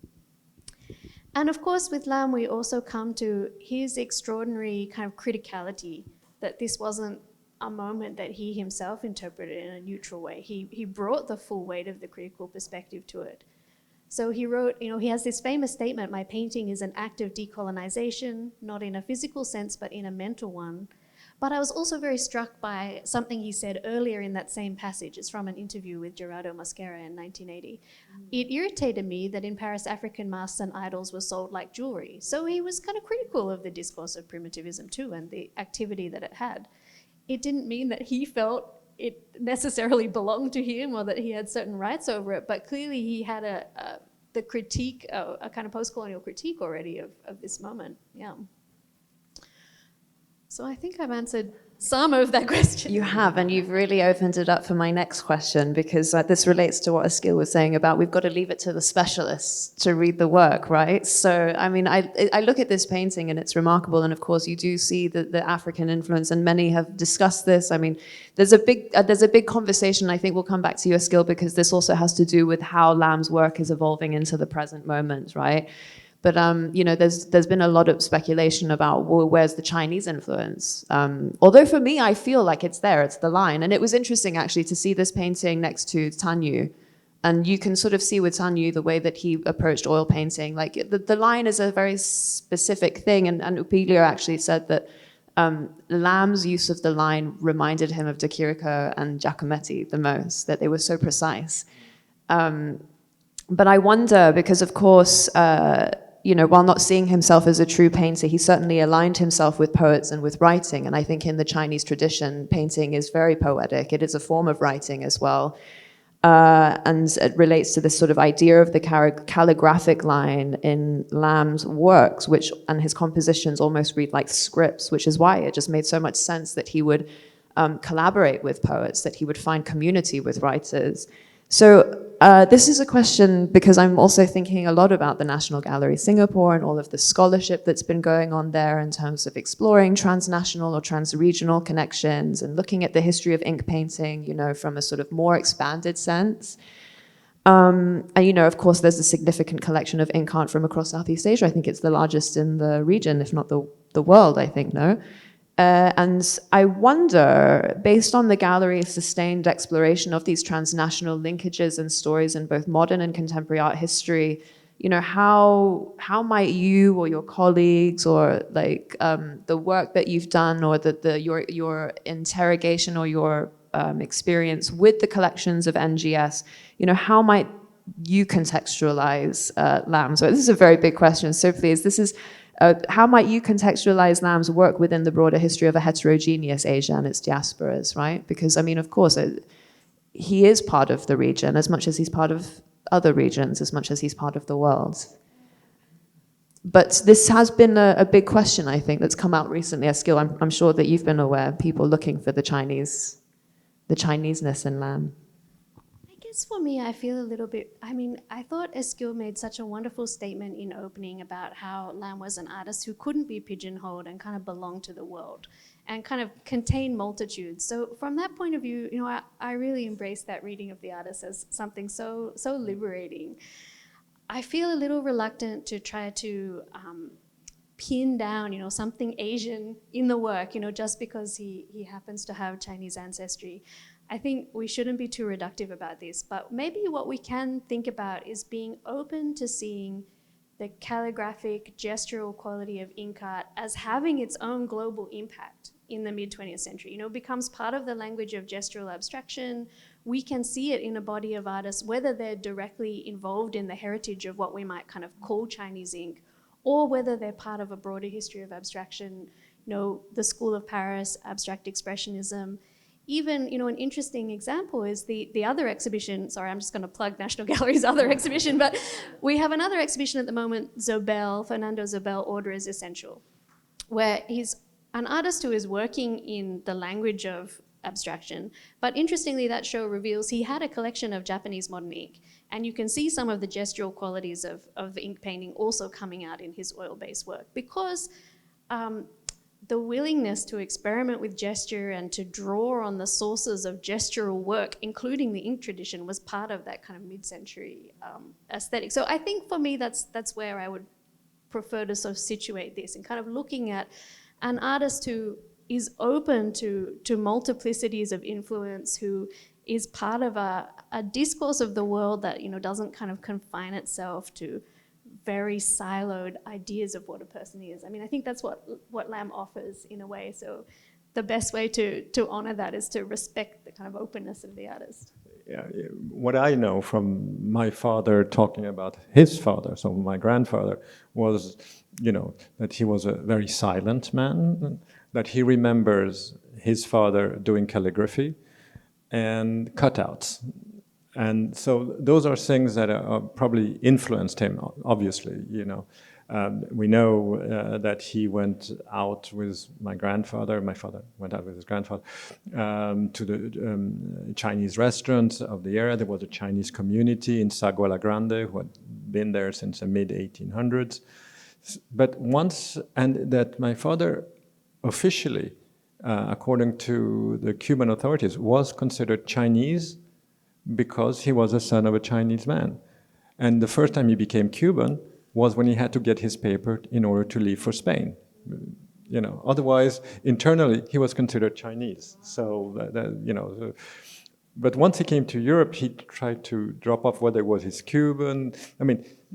And of course, with Lam, we also come to his extraordinary kind of criticality, that this wasn't a moment that he himself interpreted in a neutral way. He brought the full weight of the critical perspective to it. So he wrote, you know, he has this famous statement, "My painting is an act of decolonization, not in a physical sense, but in a mental one." But I was also very struck by something he said earlier in that same passage. It's from an interview with Gerardo Mosquera in 1980. It irritated me that in Paris, African masks and idols were sold like jewelry. So he was kind of critical of the discourse of primitivism too, and the activity that it had. It didn't mean that he felt it necessarily belonged to him or that he had certain rights over it, but clearly he had the critique, a kind of post-colonial critique already of this moment, yeah. So I think I've answered some of that question. You have, and you've really opened it up for my next question, because this relates to what Eskil was saying about we've got to leave it to the specialists to read the work, right? So, I mean, I look at this painting and it's remarkable, and of course you do see the African influence, and many have discussed this. I mean, there's a big conversation, I think we'll come back to you, Eskil, because this also has to do with how Lam's work is evolving into the present moment, right? But you know, there's been a lot of speculation about, well, where's the Chinese influence? Although for me, I feel like it's there, it's the line. And it was interesting actually to see this painting next to Tanyu. And you can sort of see with Tanyu the way that he approached oil painting. Like the line is a very specific thing. And Upilio actually said that Lamb's use of the line reminded him of De Chirico and Giacometti the most, that they were so precise. But I wonder, because of course, while not seeing himself as a true painter, he certainly aligned himself with poets and with writing. And I think in the Chinese tradition, painting is very poetic. It is a form of writing as well. And it relates to this sort of idea of the calligraphic line in Lamb's works, and his compositions almost read like scripts, which is why it just made so much sense that he would collaborate with poets, that he would find community with writers. So this is a question because I'm also thinking a lot about the National Gallery Singapore and all of the scholarship that's been going on there in terms of exploring transnational or transregional connections and looking at the history of ink painting, from a sort of more expanded sense. And, of course, there's a significant collection of ink art from across Southeast Asia. I think it's the largest in the region, if not the world, I think, no? And I wonder, based on the gallery's sustained exploration of these transnational linkages and stories in both modern and contemporary art history, how might you or your colleagues or the work that you've done or your interrogation or your experience with the collections of NGS, how might you contextualize Lam? So this is a very big question. So please, how might you contextualize Lam's work within the broader history of a heterogeneous Asia and its diasporas, right? Because, of course, he is part of the region as much as he's part of other regions, as much as he's part of the world. But this has been a big question, I think, that's come out recently. Eskil, I'm sure that you've been aware, people looking for the Chineseness in Lam. For me, I feel a little bit, I thought Eskil made such a wonderful statement in opening about how Lam was an artist who couldn't be pigeonholed and kind of belonged to the world and kind of contain multitudes. So from that point of view, I really embrace that reading of the artist as something so liberating. I feel a little reluctant to try to pin down, something Asian in the work, just because he happens to have Chinese ancestry. I think we shouldn't be too reductive about this, but maybe what we can think about is being open to seeing the calligraphic, gestural quality of ink art as having its own global impact in the mid-20th century. Becomes part of the language of gestural abstraction. We can see it in a body of artists, whether they're directly involved in the heritage of what we might kind of call Chinese ink, or whether they're part of a broader history of abstraction, the School of Paris, abstract expressionism. Even, an interesting example is the other exhibition. Sorry, I'm just going to plug National Gallery's other exhibition, but we have another exhibition at the moment, Fernando Zobel, Order is Essential, where he's an artist who is working in the language of abstraction. But interestingly, that show reveals he had a collection of Japanese modern ink, and you can see some of the gestural qualities of ink painting also coming out in his oil-based work, because the willingness to experiment with gesture and to draw on the sources of gestural work, including the ink tradition, was part of that kind of mid-century aesthetic. So I think for me, that's where I would prefer to sort of situate this, and kind of looking at an artist who is open to multiplicities of influence, who is part of a discourse of the world that doesn't kind of confine itself to very siloed ideas of what a person is. I think that's what Lam offers in a way. So the best way to honor that is to respect the kind of openness of the artist. Yeah, what I know from my father talking about his father, so my grandfather, was, that he was a very silent man, that he remembers his father doing calligraphy and cutouts. And so those are things that probably influenced him, obviously, We know that he went out with my father went out with his grandfather to the Chinese restaurants of the area. There was a Chinese community in Sagua La Grande who had been there since the mid-1800s. But and that my father officially, according to the Cuban authorities, was considered Chinese because he was a son of a Chinese man. And the first time he became Cuban was when he had to get his paper in order to leave for Spain. Otherwise, internally, he was considered Chinese. So, but once he came to Europe, he tried to drop off whether it was his Cuban.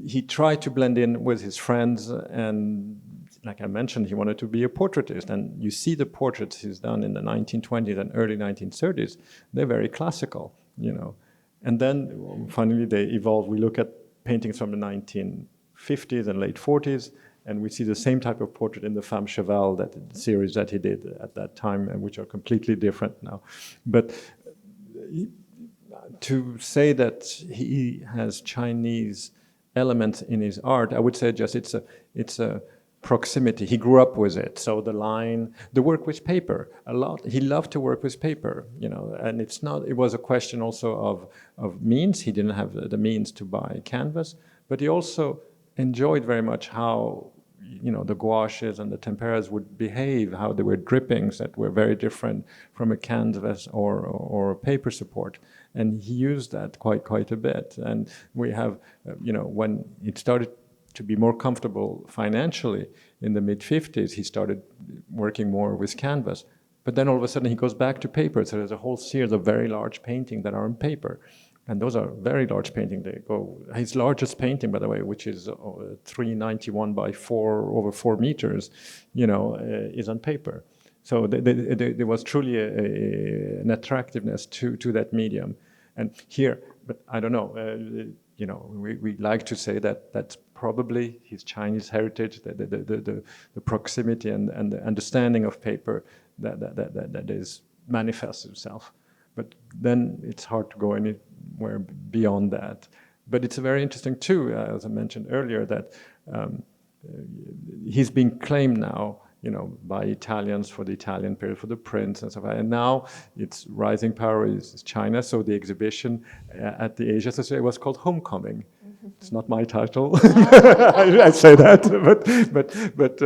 He tried to blend in with his friends, and like I mentioned, he wanted to be a portraitist. And you see the portraits he's done in the 1920s and early 1930s, they're very classical, you know. And then finally they evolved. We look at paintings from the 1950s and late 40s, and we see the same type of portrait in the Femme Cheval, that series that he did at that time, and which are completely different now. But to say that he has Chinese elements in his art, I would say just it's a proximity. He grew up with it. So the line, the work with paper, a lot. He loved to work with paper, you know. And it's not. It was a question also of means. He didn't have the means to buy canvas, but he also enjoyed very much how, you know, the gouaches and the temperas would behave, how they were drippings that were very different from a canvas or a paper support. And he used that quite a bit. And we have, you know, when it started to be more comfortable financially in the mid-50s, he started working more with canvas. But then all of a sudden he goes back to paper. So there's a whole series of very large paintings that are on paper. And those are very large paintings. They go, his largest painting, by the way, which is 391 by over 4 meters, you know, is on paper. So there was truly an attractiveness to that medium. And here, but I don't know, you know, we like to say that that's probably his Chinese heritage, the proximity and the understanding of paper that is manifests itself. But then it's hard to go anywhere beyond that. But it's very interesting too, as I mentioned earlier, that he's being claimed now, you know, by Italians for the Italian period, for the prints and stuff. And now its rising power is China. So the exhibition at the Asia Society was called Homecoming. It's not my title. I say that, but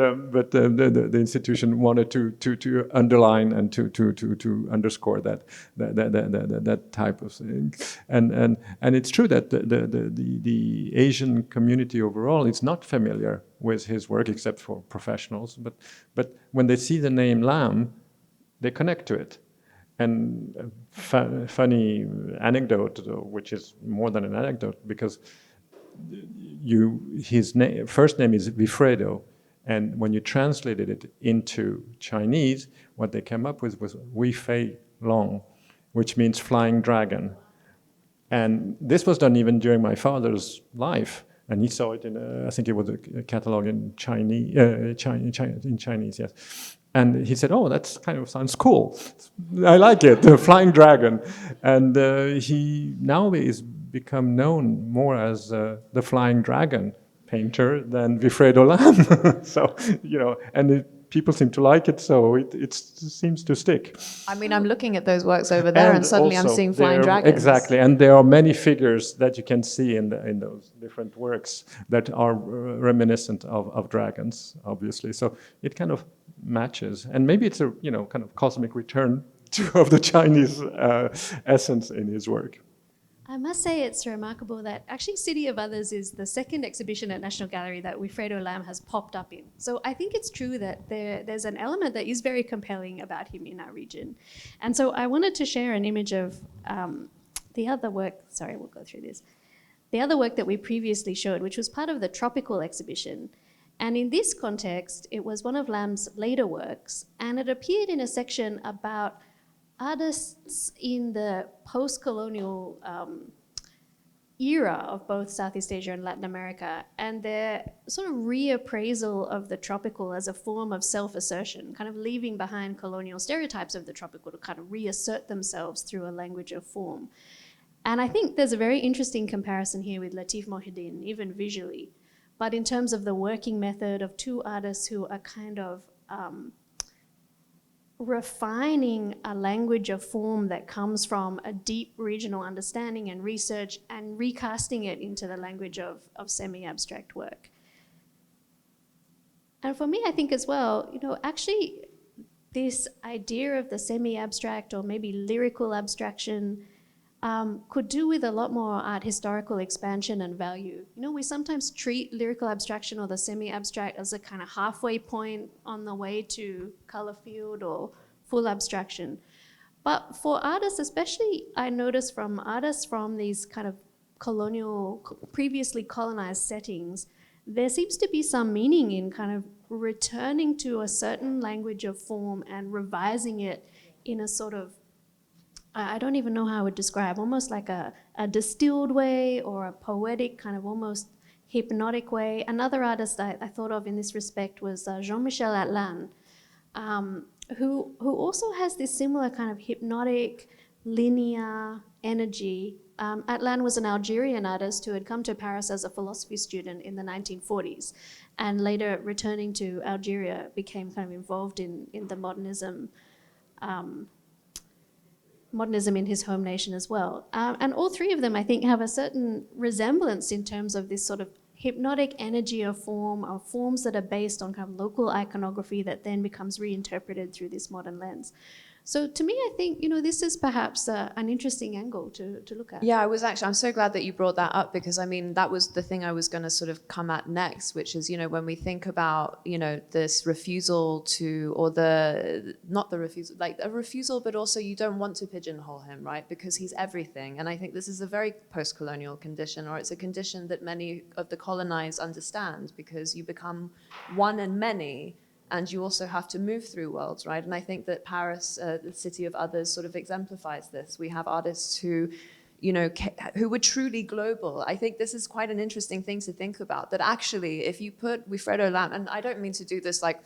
the institution wanted to underline and to underscore that type of thing. And it's true that the Asian community overall is not familiar with his work, except for professionals. But when they see the name Lam, they connect to it. And a funny anecdote, which is more than an anecdote, because his first name is Wilfredo, and when you translated it into Chinese, what they came up with was Wei Fei Long, which means flying dragon. And this was done even during my father's life, and he saw it in I think it was a catalog in Chinese, in Chinese, yes. And he said, "Oh, that's kind of sounds cool. I like it, the flying dragon." And he now is become known more as the flying dragon painter than Wilfredo Lam. So, you know, and people seem to like it, so it seems to stick. I mean, I'm looking at those works over there, and suddenly I'm seeing flying dragons. Exactly, and there are many figures that you can see in those different works that are reminiscent of dragons, obviously. So it kind of matches, and maybe it's a, you know, kind of cosmic return of the Chinese essence in his work. I must say it's remarkable that actually City of Others is the second exhibition at National Gallery that Wilfredo Lam has popped up in. So I think it's true that there's an element that is very compelling about him in our region. And so I wanted to share an image of the other work, sorry, we'll go through this. The other work that we previously showed, which was part of the tropical exhibition. And in this context, it was one of Lam's later works, and it appeared in a section about artists in the post-colonial era of both Southeast Asia and Latin America, and their sort of reappraisal of the tropical as a form of self-assertion, kind of leaving behind colonial stereotypes of the tropical to kind of reassert themselves through a language of form. And I think there's a very interesting comparison here with Latif Mohideen, even visually, but in terms of the working method of two artists who are kind of refining a language of form that comes from a deep regional understanding and research and recasting it into the language of semi-abstract work. And for me, I think as well, you know, actually this idea of the semi-abstract or maybe lyrical abstraction could do with a lot more art historical expansion and value. You know, we sometimes treat lyrical abstraction or the semi-abstract as a kind of halfway point on the way to color field or full abstraction. But for artists, especially I noticed from artists from these kind of colonial, previously colonized settings, there seems to be some meaning in kind of returning to a certain language of form and revising it in a sort of, I don't even know how I would describe, almost like a distilled way or a poetic kind of almost hypnotic way. Another artist I thought of in this respect was Jean-Michel Atlan, who also has this similar kind of hypnotic, linear energy. Atlan was an Algerian artist who had come to Paris as a philosophy student in the 1940s, and later returning to Algeria became kind of involved in the modernism in his home nation as well. And all three of them, I think, have a certain resemblance in terms of this sort of hypnotic energy of form, or forms that are based on kind of local iconography that then becomes reinterpreted through this modern lens. So to me, I think, this is perhaps an interesting angle to look at. Yeah, I'm so glad that you brought that up, because I mean, that was the thing I was going to sort of come at next, which is, when we think about, this refusal to, or not the refusal, like a refusal, but also you don't want to pigeonhole him, right? Because he's everything. And I think this is a very post-colonial condition, or it's a condition that many of the colonized understand, because you become one in many, and you also have to move through worlds, right? And I think that Paris, the city of others, sort of exemplifies this. We have artists who, who were truly global. I think this is quite an interesting thing to think about, that actually, if you put Wilfredo Lam, and I don't mean to do this like,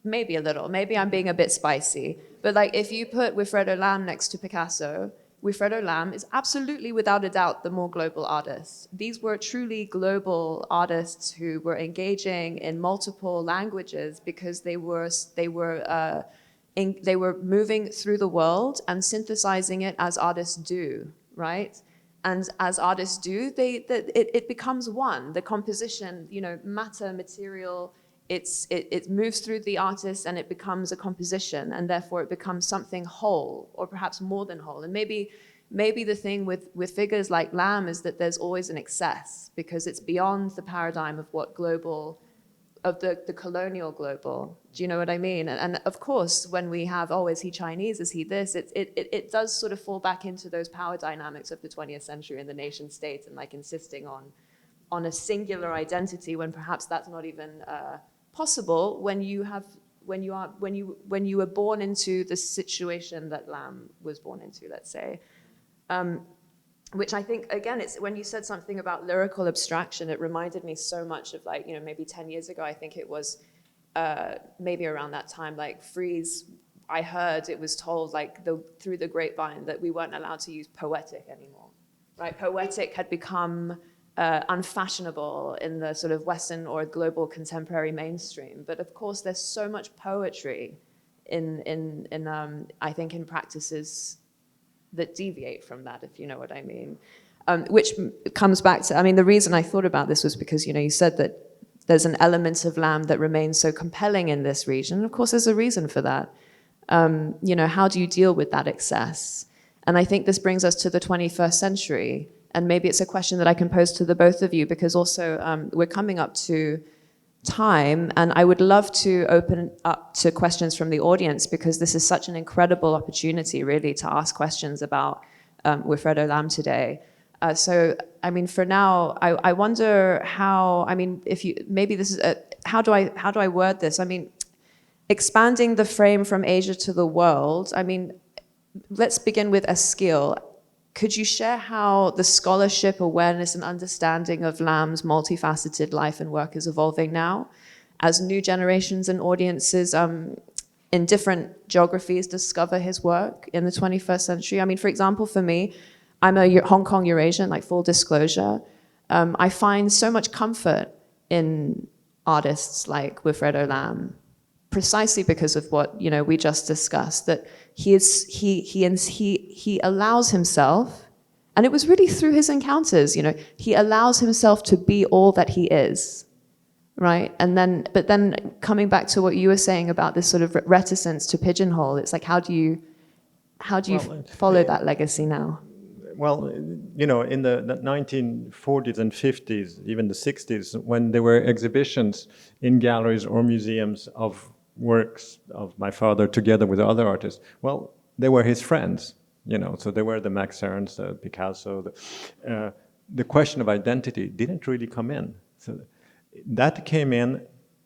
maybe a little, maybe I'm being a bit spicy, but like if you put Wilfredo Lam next to Picasso, Wilfredo Lam is absolutely, without a doubt, the more global artist. These were truly global artists who were engaging in multiple languages because they were moving through the world and synthesizing it as artists do, right? And as artists do, it becomes one. The composition, matter, material, it moves through the artist and it becomes a composition, and therefore it becomes something whole, or perhaps more than whole. And maybe the thing with figures like Lam is that there's always an excess, because it's beyond the paradigm of what global, of the colonial global. Do you know what I mean? And of course, when we have, is he Chinese, is he this, it does sort of fall back into those power dynamics of the 20th century and the nation state, and like insisting on a singular identity when perhaps that's not even possible when you were born into the situation that Lam was born into, let's say. Which I think, again, it's when you said something about lyrical abstraction, it reminded me so much of like, maybe 10 years ago, I think it was maybe around that time, like Frieze, I heard it was told like through the grapevine that we weren't allowed to use poetic anymore, right? Poetic had become unfashionable in the sort of Western or global contemporary mainstream. But of course, there's so much poetry in I think in practices that deviate from that, if you know what I mean. Which comes back to, the reason I thought about this was because, you said that there's an element of Lam that remains so compelling in this region. Of course, there's a reason for that. How do you deal with that excess? And I think this brings us to the 21st century. And maybe it's a question that I can pose to the both of you, because also we're coming up to time, and I would love to open up to questions from the audience, because this is such an incredible opportunity, really, to ask questions about Wilfredo Lam today. So, for now, I wonder how, if you, maybe this is, how do I word this? Expanding the frame from Asia to the world, let's begin with Eskil. Could you share how the scholarship, awareness, and understanding of Lam's multifaceted life and work is evolving now, as new generations and audiences in different geographies discover his work in the 21st century? For example, for me, I'm a Hong Kong Eurasian, like full disclosure. I find so much comfort in artists like Wilfredo Lam, precisely because of what we just discussed, that he allows himself, and it was really through his encounters, he allows himself to be all that he is, right? But then coming back to what you were saying about this sort of reticence to pigeonhole, it's like, how do you follow that legacy now? Well, in the 1940s and 50s, even the 60s, when there were exhibitions in galleries or museums of works of my father together with other artists, well, they were his friends, so they were the Max Ernst, Picasso. The question of identity didn't really come in. So that came in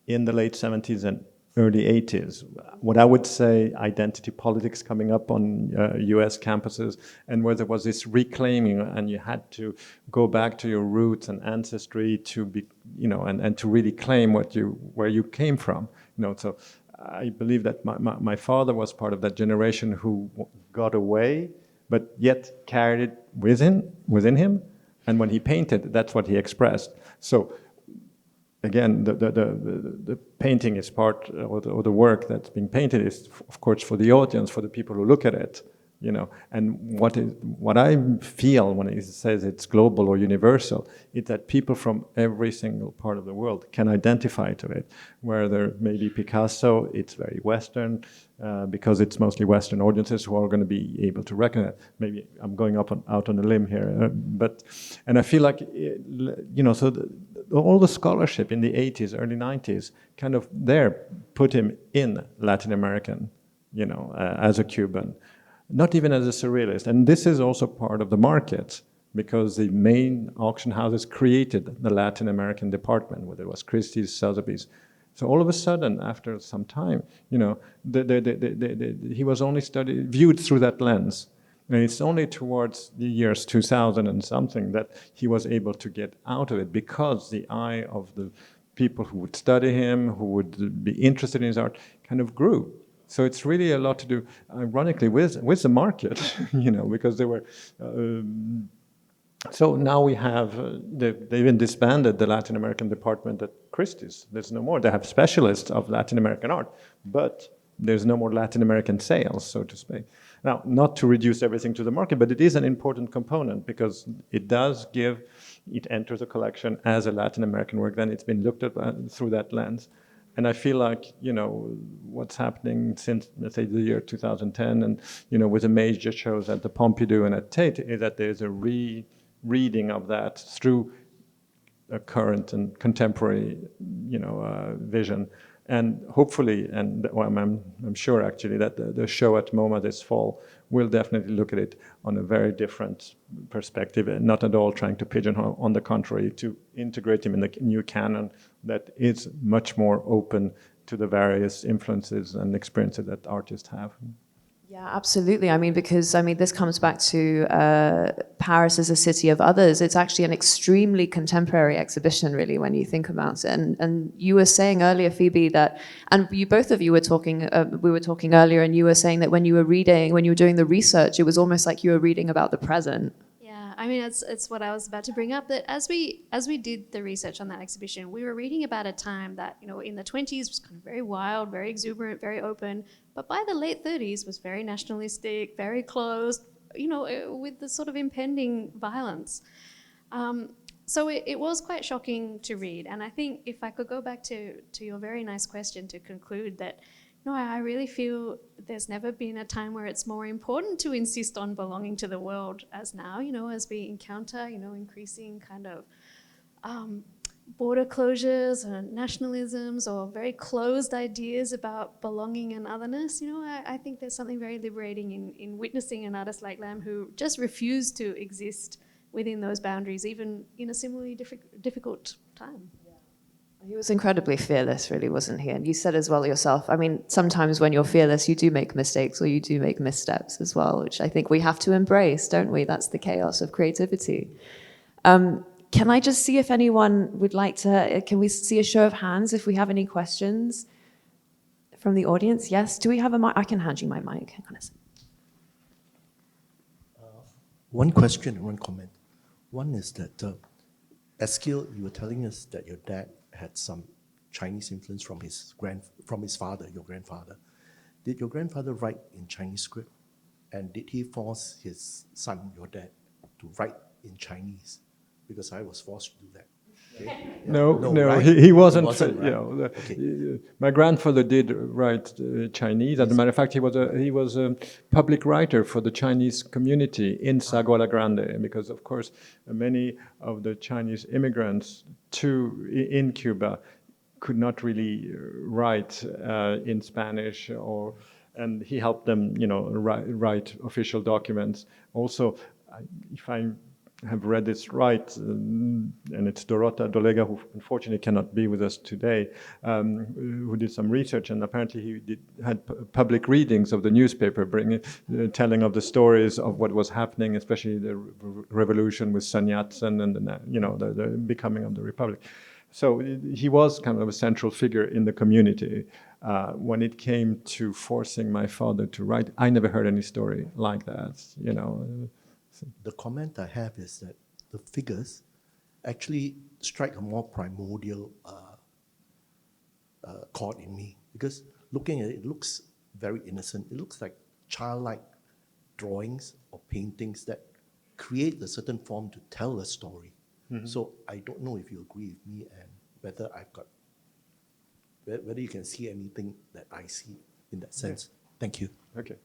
in the late 70s and early 80s. What I would say, identity politics coming up on US campuses, and where there was this reclaiming, and you had to go back to your roots and ancestry to be, and to really claim where you came from. So I believe that my father was part of that generation who got away, but yet carried it within him. And when he painted, that's what he expressed. So again, the painting is part, or the work that's being painted is, of course, for the audience, for the people who look at it, And what I feel when it says it's global or universal, is that people from every single part of the world can identify to it. Where there may be Picasso, it's very Western, because it's mostly Western audiences who are going to be able to recognize. Maybe I'm going out on a limb here, and I feel like, so all the scholarship in the 80s, early 90s, kind of put him in Latin American, as a Cuban, not even as a surrealist. And this is also part of the market, because the main auction houses created the Latin American department, whether it was Christie's, Sotheby's. So all of a sudden, after some time, he was only viewed through that lens. And it's only towards the years 2000 and something that he was able to get out of it, because the eye of the people who would study him, who would be interested in his art, kind of grew. So it's really a lot to do, ironically, with the market, because they were. So now we have, they even disbanded the Latin American department at Christie's. There's no more. They have specialists of Latin American art, but there's no more Latin American sales, so to speak. Now, not to reduce everything to the market, but it is an important component, because it enters a collection as a Latin American work, then it's been looked at through that lens. And I feel like, what's happening since, let's say, the year 2010, and, with the major shows at the Pompidou and at Tate, is that there's a reading of that through a current and contemporary, vision. And hopefully, and well, I'm sure actually that the show at MoMA this fall will definitely look at it on a very different perspective, and not at all trying to pigeonhole. On the contrary, to integrate him in the new canon that is much more open to the various influences and experiences that artists have. Yeah, absolutely. Because this comes back to Paris as a city of others. It's actually an extremely contemporary exhibition, really, when you think about it. And you were saying earlier, Phoebe, that, and both of you were talking, we were talking earlier, and you were saying that when you were doing the research, it was almost like you were reading about the present. It's what I was about to bring up, that as we did the research on that exhibition, we were reading about a time that, in the 20s was kind of very wild, very exuberant, very open, but by the late 30s was very nationalistic, very closed, with the sort of impending violence. So it was quite shocking to read. And I think if I could go back to your very nice question to conclude that, I really feel there's never been a time where it's more important to insist on belonging to the world as now, as we encounter, increasing kind of border closures and nationalisms, or very closed ideas about belonging and otherness. I think there's something very liberating in witnessing an artist like Lam who just refused to exist within those boundaries, even in a similarly difficult time. He was incredibly fearless, really, wasn't he? And you said as well yourself, sometimes when you're fearless, you do make mistakes, or you do make missteps as well, which I think we have to embrace, don't we? That's the chaos of creativity. Can I just see if anyone would like to, can we see a show of hands if we have any questions from the audience? Yes, do we have a mic? I can hand you my mic. Hang on a second. One question and one comment. One is that, Eskil, you were telling us that your dad had some Chinese influence from his father, your grandfather. Did your grandfather write in Chinese script? And did he force his son, your dad, to write in Chinese? Because I was forced to do that. Okay? No, right? he wasn't. Right? My grandfather did write Chinese. As a matter of fact, he was a public writer for the Chinese community in Sagua La Grande, because of course many of the Chinese immigrants in Cuba could not really write in Spanish, and he helped them, write official documents. Also, if have read this right, and it's Dorota Dolega, who unfortunately cannot be with us today, who did some research, and apparently he had public readings of the newspaper, telling of the stories of what was happening, especially the revolution with Sun Yat-sen and the becoming of the republic. So he was kind of a central figure in the community. When it came to forcing my father to write, I never heard any story like that, The comment I have is that the figures actually strike a more primordial chord in me, because looking at it, it looks very innocent. It looks like childlike drawings or paintings that create a certain form to tell a story. Mm-hmm. So I don't know if you agree with me and whether whether you can see anything that I see in that sense. Yeah. Thank you. Okay.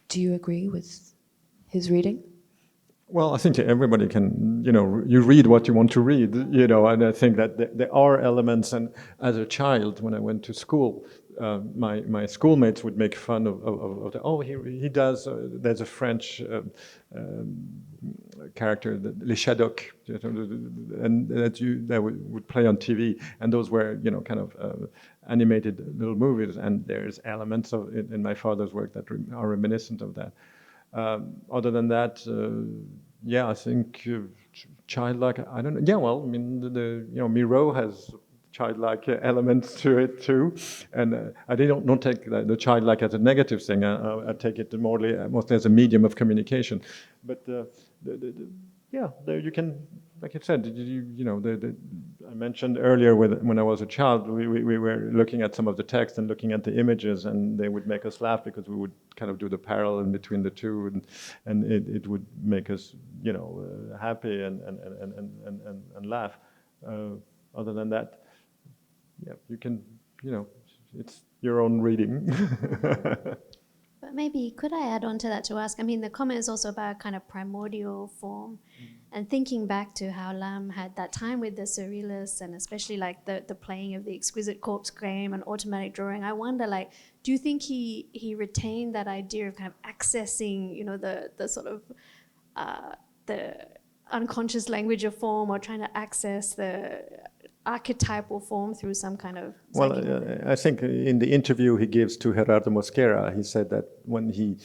Do you agree with his reading? Well, I think everybody can, you read what you want to read, and I think that there are elements, and as a child, when I went to school, my schoolmates would make fun of he does, there's a French character, Les Shadocks, and that would play on TV, and those were, kind of animated little movies, and there's elements in my father's work that are reminiscent of that. Other than that, I think childlike. I don't know. Yeah, well, I mean, Miro has childlike elements to it too, and I don't take the childlike as a negative thing. I take it mostly as a medium of communication. But there you can, like I said, I mentioned earlier when I was a child, we were looking at some of the text and looking at the images, and they would make us laugh because we would kind of do the parallel in between the two, and it would make us, happy and laugh. Other than that, you can, it's your own reading. But maybe could I add on to that to ask, the comment is also about kind of primordial form, and thinking back to how Lam had that time with the surrealists, and especially like the playing of the exquisite corpse game and automatic drawing. I wonder, do you think he retained that idea of kind of accessing, the sort of the unconscious language of form, or trying to access the archetypal form through some kind of... Well, I think in the interview he gives to Gerardo Mosquera, he said that when he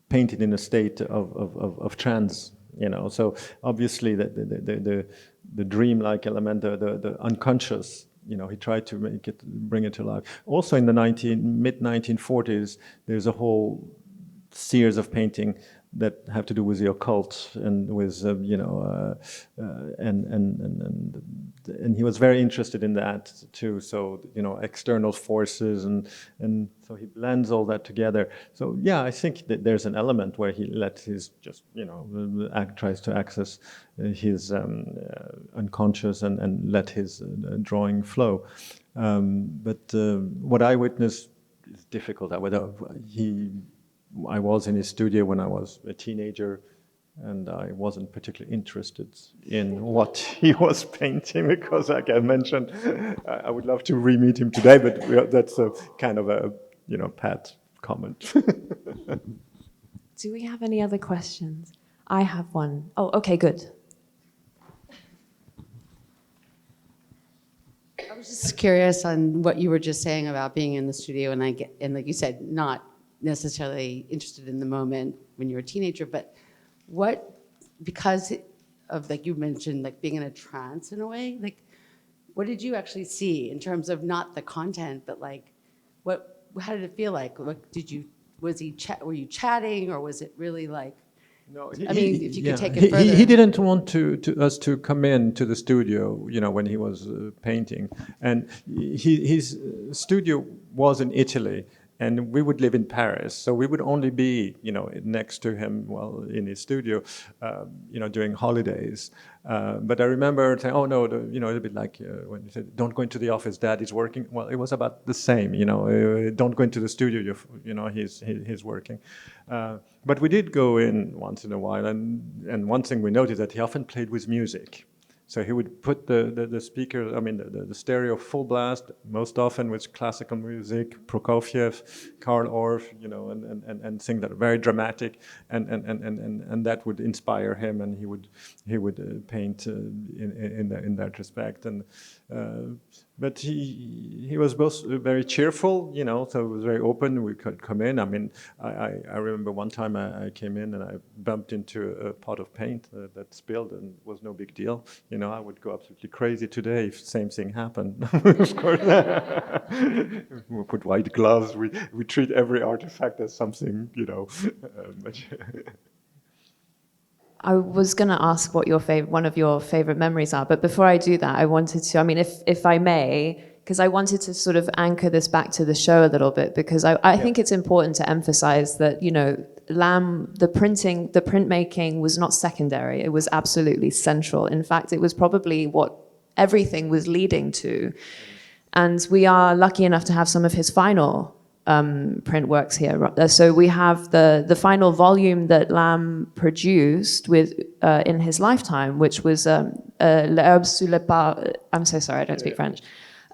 painted in a state of trance, so obviously the dreamlike element, the unconscious, he tried to bring it to life. Also in the mid-1940s, there's a whole series of painting that have to do with the occult and with and he was very interested in that too. So external forces and so he blends all that together. So I think that there's an element where he lets his tries to access his unconscious and let his drawing flow. But what I witnessed is difficult. I was in his studio when I was a teenager, and I wasn't particularly interested in what he was painting because, like I mentioned, I would love to re-meet him today, but that's a kind of a pat comment. Do we have any other questions? I have one. Oh, okay, good. I was just curious on what you were just saying about being in the studio, and like you said, not necessarily interested in the moment when you were a teenager, but because of, like you mentioned, like being in a trance in a way, like what did you actually see in terms of not the content, but like how did it feel like? Were you chatting, or was it really like? No, if you could take it further. He didn't want us to come in to the studio, when he was painting, and his studio was in Italy. And we would live in Paris, so we would only be, next to him while in his studio, during holidays. But I remember saying, "Oh no," a bit like when he said, "Don't go into the office, Dad is working." Well, it was about the same, "Don't go into the studio, he's working." But we did go in once in a while, and one thing we noticed that he often played with music. So he would put the speaker, I mean, the stereo full blast, most often with classical music, Prokofiev, Karl Orff, you know, and sing that very dramatic, and that would inspire him, and he would paint in that respect. And but he was both very cheerful, you know, so it was very open. We could come in. I mean, I remember one time I came in and I bumped into a pot of paint that spilled, and it was no big deal. You know, I would go absolutely crazy today if the same thing happened. Of course, we put white gloves. We treat every artifact as something, you know. I was going to ask what one of your favorite memories are, but before I do that, I wanted to, I mean, if I may, because I wanted to sort of anchor this back to the show a little bit, because I think it's important to emphasize that, you know, the printmaking was not secondary. It was absolutely central. In fact, it was probably what everything was leading to. And we are lucky enough to have some of his final print works here. So we have the final volume that Lam produced in his lifetime, which was L'herbe sous les pavés. I'm so sorry, I don't speak French.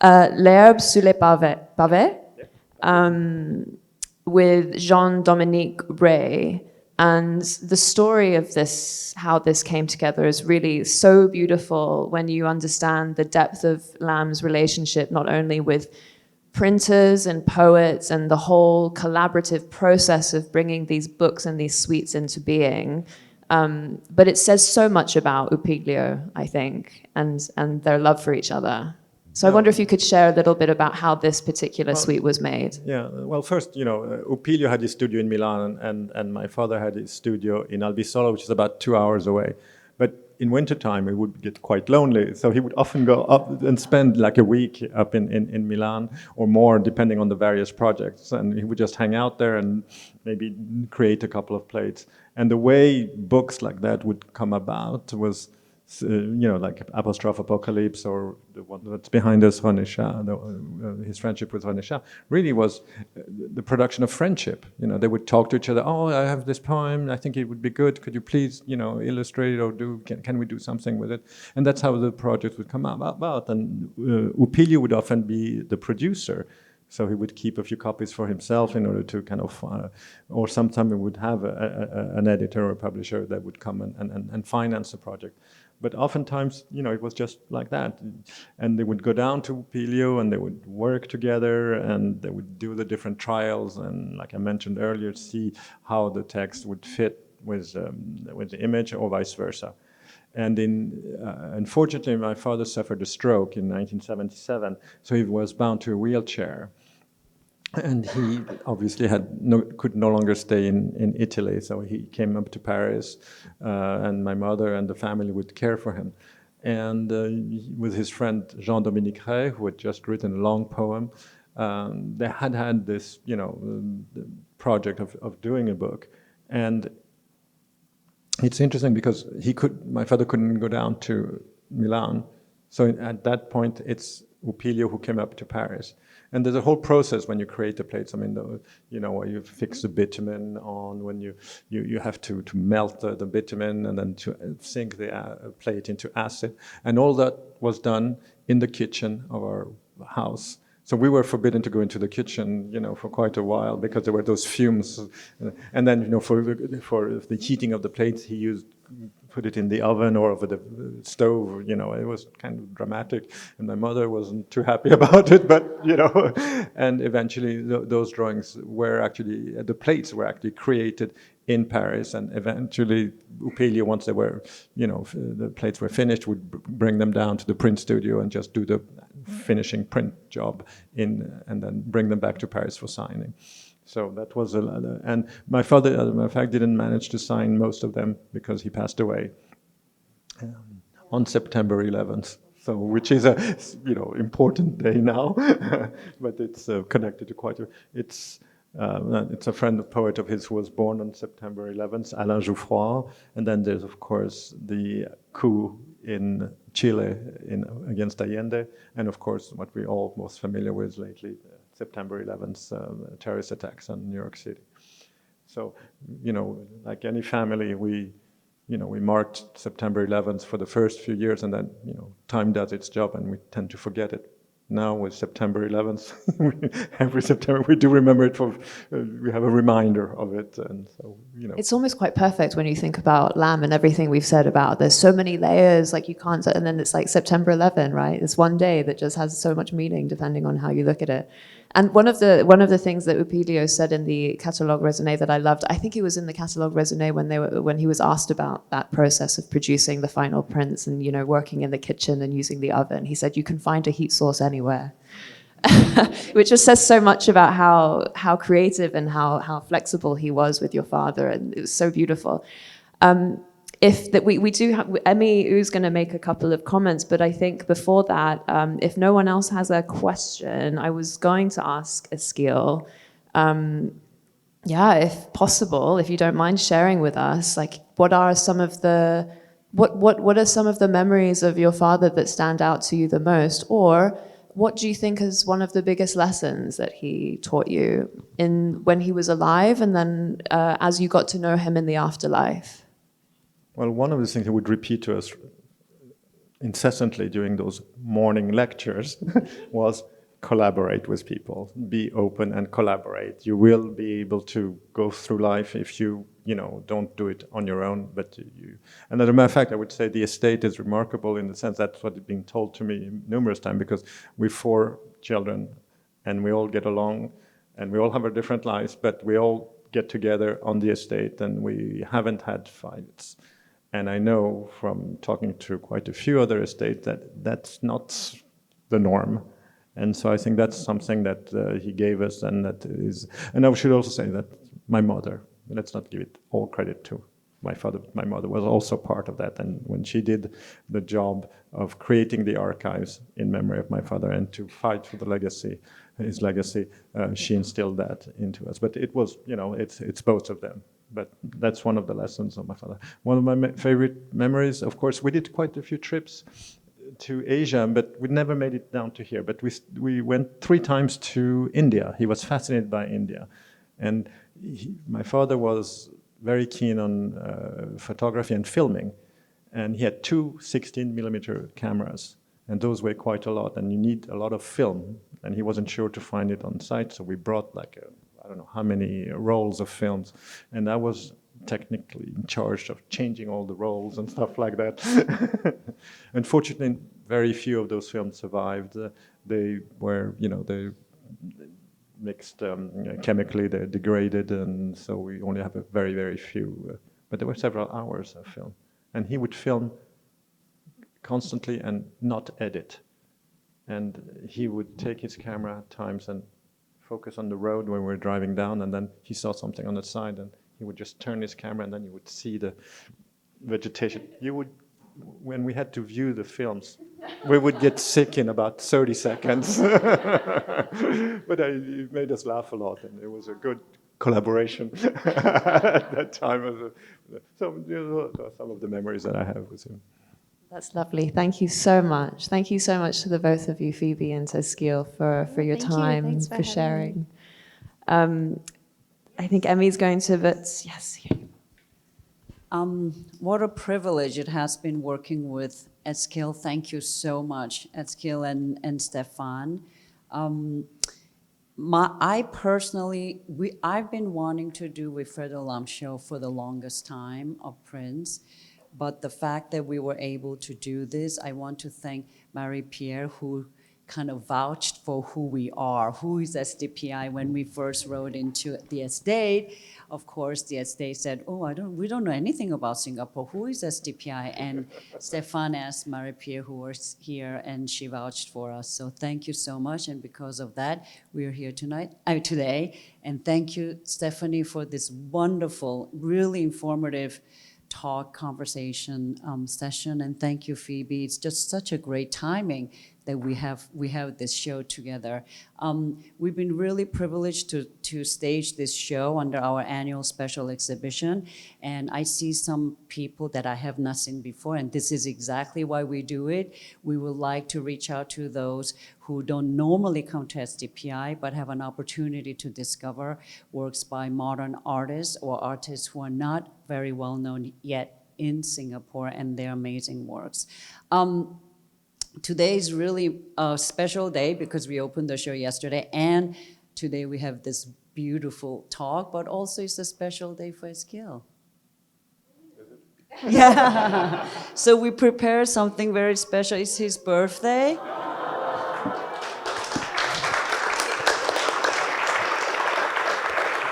L'herbe sous les pavés, with Jean-Dominique Ray. And the story of this, how this came together, is really so beautiful when you understand the depth of Lam's relationship, not only with printers and poets and the whole collaborative process of bringing these books and these suites into being. But it says so much about Upiglio, I think, and their love for each other. So I wonder if you could share a little bit about how this particular suite was made. Yeah, well, first, you know, Upiglio had his studio in Milan, and my father had his studio in Albisolo, which is about 2 hours away. But in wintertime, it would get quite lonely. So he would often go up and spend like a week up in Milan or more, depending on the various projects. And he would just hang out there and maybe create a couple of plates. And the way books like that would come about was, you know, like Apostrophe Apocalypse, or the one that's behind us, René Chat, his friendship with René Chat, really was the production of friendship. You know, they would talk to each other. Oh, I have this poem. I think it would be good. Could you please, you know, illustrate it, or can we do something with it? And that's how the project would come about. And Upiglio would often be the producer. So he would keep a few copies for himself in order to kind of, or sometimes he would have an editor or a publisher that would come and finance the project. But oftentimes, you know, it was just like that. And they would go down to Upiglio and they would work together and they would do the different trials. And like I mentioned earlier, see how the text would fit with the image or vice versa. And unfortunately, my father suffered a stroke in 1977, so he was bound to a wheelchair. And he obviously could no longer stay in Italy, so he came up to Paris, and my mother and the family would care for him. And with his friend Jean-Dominique Ray, who had just written a long poem, they had this, you know, project of doing a book. And it's interesting because my father couldn't go down to Milan, so at that point it's Upiglio who came up to Paris. And there's a whole process when you create the plates. I mean, you know, you fix the bitumen on, when you have to melt the bitumen and then to sink the plate into acid. And all that was done in the kitchen of our house. So we were forbidden to go into the kitchen, you know, for quite a while because there were those fumes. And then, you know, for the heating of the plates, he put it in the oven or over the stove. You know, it was kind of dramatic. And my mother wasn't too happy about it, but, you know, and eventually those drawings were actually, the plates were actually created in Paris, and eventually Upiglio, once they were, you know, the plates were finished, would bring them down to the print studio and just do the finishing print job and then bring them back to Paris for signing. So that was and my father, as a matter of fact, didn't manage to sign most of them because he passed away on September 11th. So, which is a, you know, important day now, but it's connected to quite it's a poet of his who was born on September 11th, Alain Jouffroy. And then there's, of course, the coup in Chile against Allende. And, of course, what we're all most familiar with lately, September 11th terrorist attacks on New York City. So, you know, like any family, we we marked September 11th for the first few years, and then, time does its job, and we tend to forget it. Now with September 11th, every September we do remember it. We have a reminder of it, and so It's almost quite perfect when you think about Lamb and everything we've said about. There's so many layers, like you can't, and then it's like September 11, right? It's one day that just has so much meaning depending on how you look at it. And one of the things that Upilio said in the Catalogue Raisonné that I loved, I think it was in the Catalogue Raisonné when he was asked about that process of producing the final prints and working in the kitchen and using the oven. He said you can find a heat source anywhere, which just says so much about how creative and how flexible he was with your father, and it was so beautiful. We do have Emmy, who's going to make a couple of comments, but I think before that, if no one else has a question, I was going to ask Eskil, if possible, if you don't mind sharing with us, like what are some of the memories of your father that stand out to you the most, or what do you think is one of the biggest lessons that he taught you when he was alive, and then as you got to know him in the afterlife? Well, one of the things he would repeat to us incessantly during those morning lectures was collaborate with people, be open and collaborate. You will be able to go through life if you don't do it on your own. But and as a matter of fact, I would say the estate is remarkable in the sense that's what has been told to me numerous times, because we're 4 children and we all get along and we all have our different lives, but we all get together on the estate and we haven't had fights. And I know from talking to quite a few other estates that that's not the norm. And so I think that's something that he gave us, and that is, and I should also say that my mother, let's not give it all credit to my father, but my mother was also part of that. And when she did the job of creating the archives in memory of my father and to fight for the legacy, his legacy, she instilled that into us. But it was, it's both of them. But that's one of the lessons of my father. One of my favorite memories, of course, we did quite a few trips to Asia, but we never made it down to here. But we went 3 times to India. He was fascinated by India. And my father was very keen on photography and filming. And he had 2 16mm cameras. And those weigh quite a lot. And you need a lot of film. And he wasn't sure to find it on site. So we brought I don't know how many rolls of films. And I was technically in charge of changing all the rolls and stuff like that. Unfortunately, very few of those films survived. They were, they mixed chemically, they're degraded, and so we only have a very, very few. But there were several hours of film. And he would film constantly and not edit. And he would take his camera at times and focus on the road when we were driving down, and then he saw something on the side, and he would just turn his camera, and then you would see the vegetation. When we had to view the films, we would get sick in about 30 seconds. But it made us laugh a lot, and it was a good collaboration at that time. So some of the memories that I have with him. That's lovely. Thank you so much. Thank you so much to the both of you, Phoebe and to Eskil, for your time and for sharing. I think Emmy's going to, but yes. What a privilege it has been working with Eskil. Thank you so much, Eskil and Stefan. I've been wanting to do with Frederick Lam show for the longest time of Prince. But the fact that we were able to do this, I want to thank Marie-Pierre, who kind of vouched for who we are, who is STPI. When we first wrote into the estate, of course, the estate said, we don't know anything about Singapore. Who is STPI? And Stefan asked Marie-Pierre, who was here, and she vouched for us. So thank you so much. And because of that, we are here today. And thank you, Stephanie, for this wonderful, really informative conversation session, and thank you, Phoebe. It's just such a great timing that we have this show together. We've been really privileged to stage this show under our annual special exhibition, and I see some people that I have not seen before, and this is exactly why we do it. We would like to reach out to those who don't normally come to STPI but have an opportunity to discover works by modern artists or artists who are not very well known yet in Singapore and their amazing works. Today is really a special day because we opened the show yesterday, and today we have this beautiful talk, but also it's a special day for Eskil. Yeah, so we prepared something very special. It's his birthday.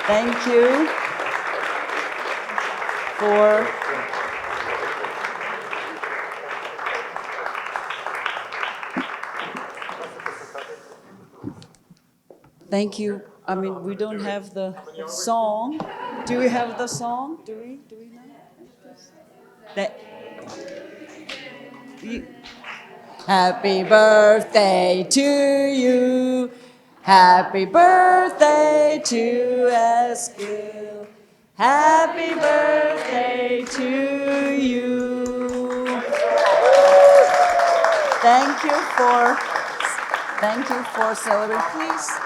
Thank you for Thank you. I mean, we don't have the song. Do we have the song? Do we know? That, Happy birthday to you. Happy birthday to Eskil. Happy birthday to you. Thank you for celebrating, please.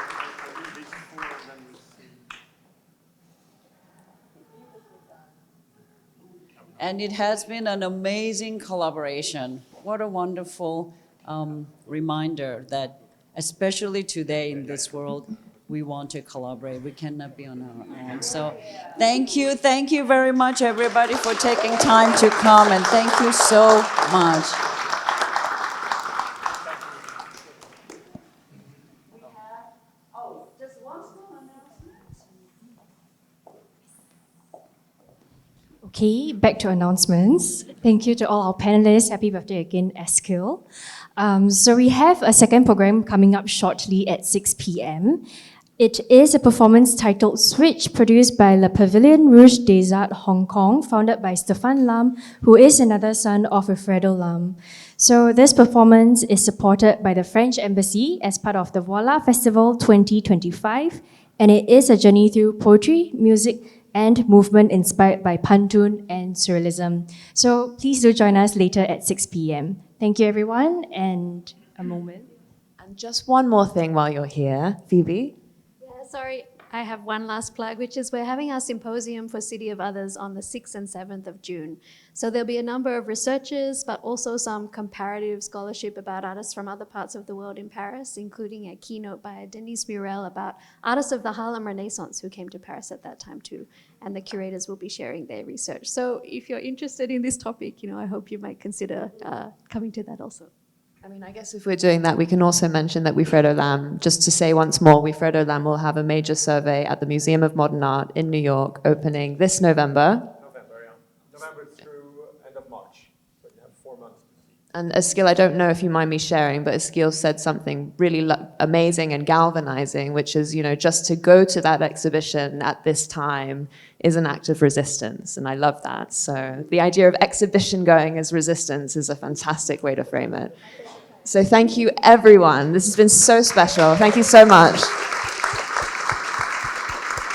And it has been an amazing collaboration. What a wonderful reminder that, especially today in this world, we want to collaborate. We cannot be on our own. So thank you very much, everybody, for taking time to come, and thank you so much. Okay, back to announcements. Thank you to all our panelists. Happy birthday again, Eskil. So we have a second program coming up shortly at 6 p.m. It is a performance titled Switch, produced by Le Pavillon Rouge des Arts Hong Kong, founded by Stefan Lam, who is another son of Wilfredo Lam. So this performance is supported by the French Embassy as part of the Voila Festival 2025, and it is a journey through poetry, music, and movement inspired by Pantun and Surrealism. So please do join us later at 6 p.m. Thank you, everyone, and a moment. And just one more thing while you're here, Phoebe. Yeah, sorry, I have one last plug, which is we're having our symposium for City of Others on the 6th and 7th of June. So there'll be a number of researchers, but also some comparative scholarship about artists from other parts of the world in Paris, including a keynote by Denise Murel about artists of the Harlem Renaissance who came to Paris at that time too. And the curators will be sharing their research. So if you're interested in this topic, I hope you might consider coming to that also. I mean, I guess if we're doing that, we can also mention that Wilfredo Lam, just to say once more, Wilfredo Lam will have a major survey at the Museum of Modern Art in New York, opening this November. November through end of March. So you have 4 months to see. And Eskil, I don't know if you mind me sharing, but Eskil said something really amazing and galvanizing, which is, just to go to that exhibition at this time is an act of resistance. And I love that. So the idea of exhibition going as resistance is a fantastic way to frame it. So thank you, everyone. This has been so special. Thank you so much.